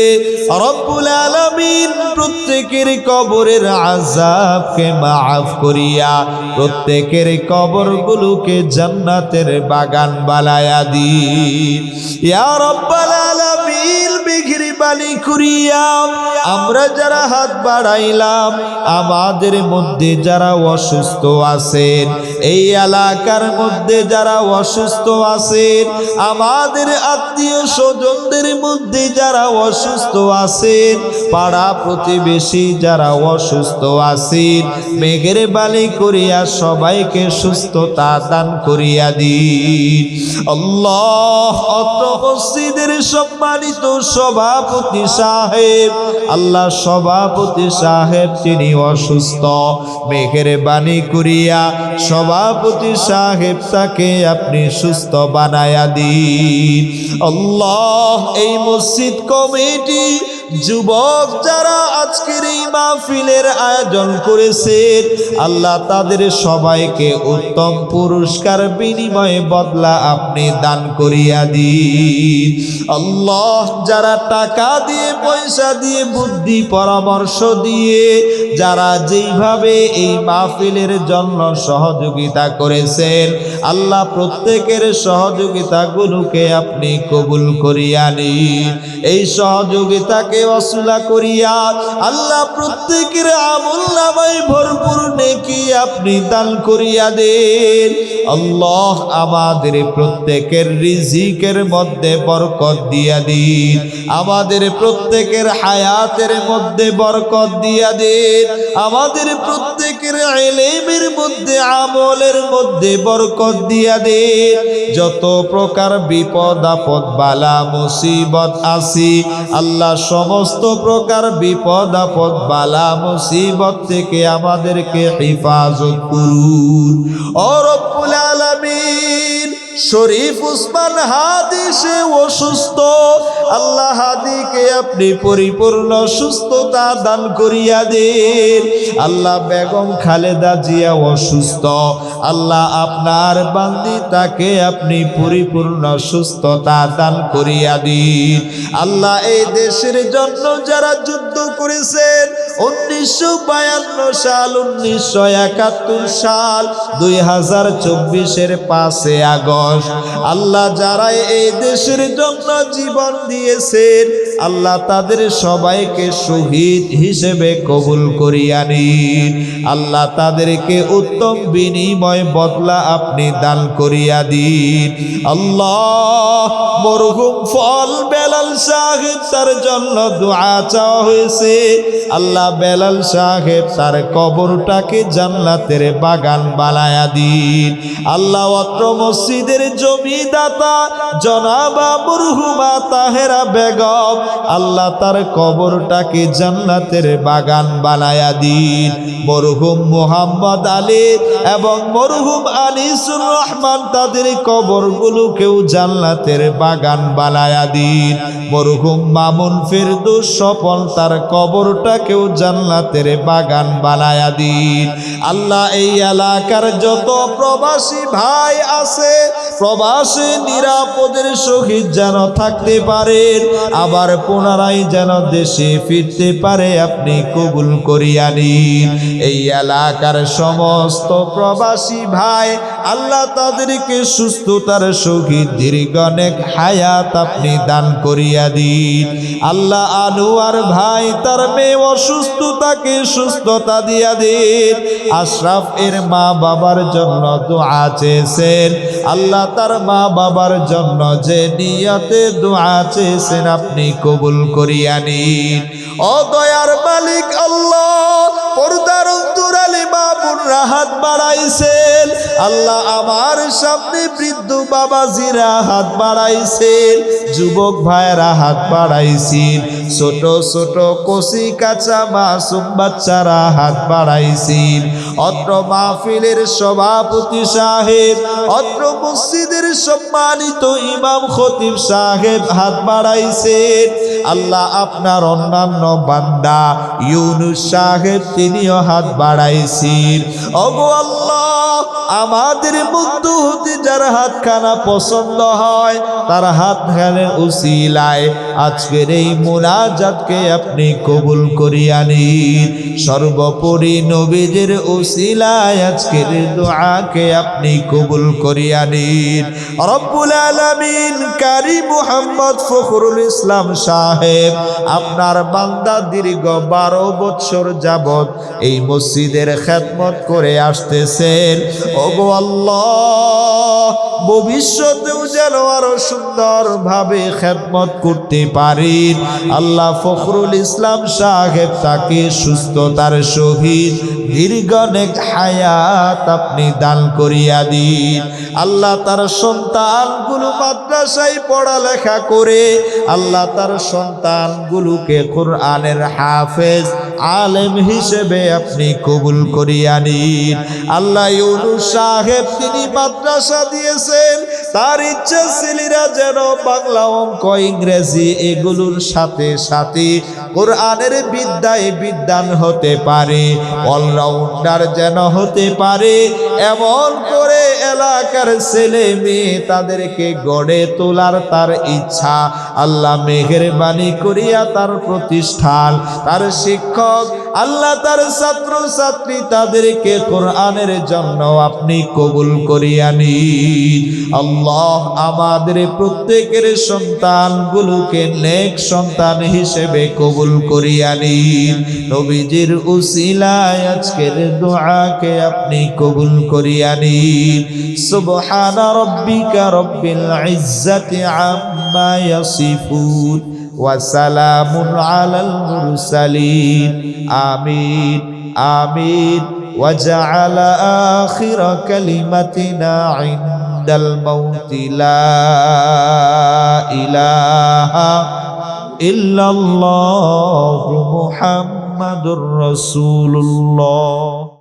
রব্বুল আলামিন প্রত্যেকের কবরের আযাবকে মাফ করিয়া প্রত্যেকের কবরগুলোকে জান্নাতের বাগান বানায়া দিন ইয়া রাব্বাল আলামিন। মেহেরবানি করিয়া আমরা যারা হাত বাড়াইলাম, আমাদের মধ্যে যারা অসুস্থ আছেন, এই এলাকার মধ্যে যারা অসুস্থ আছেন, আমাদের আত্মীয় স্বজনদের মধ্যে যারা অসুস্থ আছেন, পাড়া প্রতিবেশী যারা অসুস্থ আছেন, মেহেরবানি করিয়া সবাইকে সুস্থতা দান করিয়া দিন। আল্লাহ অত্র মসজিদের সম্মানিত সভাপতি সাহেব, আল্লাহ সভাপতি সাহেব তিনি অসুস্থ, মেহেরবানি করিয়া সভাপতি সাহেব তাকে আপনি সুস্থ বানায়া দিন। আল্লাহ এই মসজিদ কমিটি যুবক যারা আজকের এই মাহফিলের আয়োজন করেছেন, আল্লাহ তাদের সবাইকে উত্তম পুরস্কার বিনিময়ে বদলা আপনি দান করিয়া দিন। আল্লাহ যারা টাকা দিয়ে, পয়সা দিয়ে, বুদ্ধি পরামর্শ দিয়ে, যারা যেইভাবে এই মাহফিলের জন্য সহযোগিতা করেছেন, আল্লাহ প্রত্যেকের সহযোগিতাগুলোকে আপনি কবুল করিয়া নিন। এই সহযোগিতাকে ওয়াসুলা করিয়া আল্লাহ প্রত্যেকের আমলনামায় ভরপুর নেকি আপনি দান করিয়া দেন। আল্লাহ আমাদের প্রত্যেকের রিজিকের মধ্যে বরকত দিয়া দিন, আমাদের প্রত্যেকের হায়াতের মধ্যে বরকত দিয়া দেন, আমাদের প্রত্যেকের ইলমের মধ্যে, আমলের মধ্যে বরকত দিয়া দেন। যত প্রকার বিপদ আপদ বালা মুসিবত আসি, আল্লাহ সমস্ত প্রকার বিপদ আপদ বালা মুসিবত থেকে আমাদেরকে হেফাজত করুন ও রব্বুল আলামিন। শরীফ উসমান হাদি সে অসুস্থ, আল্লাহ হাদিকে আপনি পরিপূর্ণ সুস্থতা দান করিয়া দিন। আল্লাহ বেগম খালেদা জিয়া অসুস্থ, আল্লাহ আপনার বান্দি তাকে আপনি পরিপূর্ণ সুস্থতা দান করিয়া দিন। আল্লাহ এই দেশের জন্য যারা যুদ্ধ করেছেন 1952 সাল, 1971 সাল, 2024-এর 5 আগস্ট, আল্লাহ যারা এই দেশের জন্য জীবন দিয়েছেন আল্লাহ তাদের সবাইকে শহীদ হিসেবে কবুল করিয়া নিন। আল্লাহ তাদেরকে উত্তম বিনিময় বদলা আপনি দান করিয়া দিন। আল্লাহ মরহুম ফল বেলাল সাহেব তার জন্য দোয়া চাওয়া হয়েছে, আল্লাহ বেলাল সাহেব তার কবরটাকে জান্নাতের বাগান বানায়া দিন। আল্লাহ অত্র মসজিদের জমিদাতা জনাবা মরহুমা তাহেরা বেগম, আল্লাহ তার কবরটাকে জান্নাতের বাগান বানায়া দিন। মরহুম মোহাম্মদ আলী এবং মরহুম আনিসুর রহমান তাদের কবরগুলোকেও জান্নাতের বাগান বানায়া দিন। মরহুম মামুন ফেরদৌস স্বপন তার কবরটাকেও জান্নাতের বাগান বানায়া দিন। আল্লাহ এই এলাকার যত প্রবাসী ভাই আছে প্রবাসী নিরাপদের সহিত যেন থাকতে পারেন, আবার পুনরায় যেন দেশে ফিরতে পারে আপনি কবুল করিয়া নিন। এই এলাকার সমস্ত প্রবাসী ভাই আল্লাহ তাদেরকে সুস্থতার সহিত দীর্ঘ অনেক হায়াত আপনি দান করিয়া দিন। আল্লাহ আনোয়ার ভাই তার মেয়ে অসুস্থ, তাকে সুস্থতা দিয়া দিন। আশরাফ এর মা বাবার জন্য দোয়া চেয়েছেন, আল্লাহ তার মা বাবার জন্য যে নিয়তে দোয়া চেয়েছেন আপনি কবুল করিয়া নিন। ও দয়ার মালিক আল্লাহ, পর্দার অন্তরালে বাবুরা হাত বাড়াইছেন, আল্লাহ আমার সামনে বৃদ্ধ বাবাজিরা হাত বাড়াইছেন, যুবক ভাইরা হাত বাড়াইছেন, ছোট ছোট কচি কাঁচা মাসুম বাচ্চারা হাত বাড়াইছেন। অত্র মাহফিলের সভাপতি সাহেব, অত্র মসজিদের সম্মানিত ইমাম খতিব সাহেব হাত বাড়াইছেন। আল্লাহ আপনার অন্যান্য বান্দা ইউনুস সাহেব তিনিও হাত বাড়াইছেন। ওগো আল্লাহ, আমাদের মধ্য হতে যার হাতখানা পছন্দ হয় তার হাতখানের উসিলায় আজকের এই মুনাজাতকে আপনি কবুল করিয়া নিন। সর্বোপরি নবীজির উসিলায় আজকের দোয়াকে আপনি কবুল করিয়া নিন। রব্বুল আলামিন কারি মুহাম্মদ ফখরুল ইসলাম সাহেব আপনার বান্দা দীর্ঘ 12 বছর যাবত এই মসজিদের খেদমত করে আসতেছেন। ওগো আল্লাহ, ভবিষ্যতেও যেন আরো সুন্দরভাবে খেদমত করতে পারেন। আল্লাহ ফখরুল ইসলাম সাহেব তাকে সুস্থতার সহিত দীর্ঘ অনেক হায়াত আপনি দান করিয়া দিন। আল্লাহ তার সন্তানগুলো মাদ্রাসায় পড়ালেখা করে আল্লাহ তার সন্তানগুলোকে কোরআনের হাফেজ আলেম হিসেবে আপনি কবুল করিয়া নিন। আল্লাহ ইউনুস সাহেব তিনি মাদ্রাসা দিয়েছেন, তার ইচ্ছা ছেলেরা যেন বাংলা অঙ্ক ইংরেজি এগুলোর সাথে সাথে কোরআনের বিদ্যায় বিদ্যান হতে পারে, অলরাউন্ডার যেন হতে পারে। এমন করে এলাকার ছেলে মেয়ে তাদেরকে গড়ে তোলার তার ইচ্ছা। আল্লাহ মেহেরবানি করিয়া তার প্রতিষ্ঠান, তার শিক্ষক, আল্লাহ তার ছাত্র ছাত্রী তাদেরকে কোরআনের জন্য আপনি কবুল করিয়া নিন। আল্লাহ আমাদের প্রত্যেকের সন্তানগুলোকে নেক সন্তান হিসেবে কবুল করিয়া নিন। নবীজির উসিলায় আজকের দোয়াকে আপনি কবুল করিয়া নিন। সুবহানা রাব্বিকা রাব্বিল ইজ্জাতি আম্মা ইয়াসিফুন ওয়া সালামুন আলাল মুরসালিন। আমিন আমিন। وجعل آخر كلمتنا عند الموت لا إله إلا الله محمد رسول الله.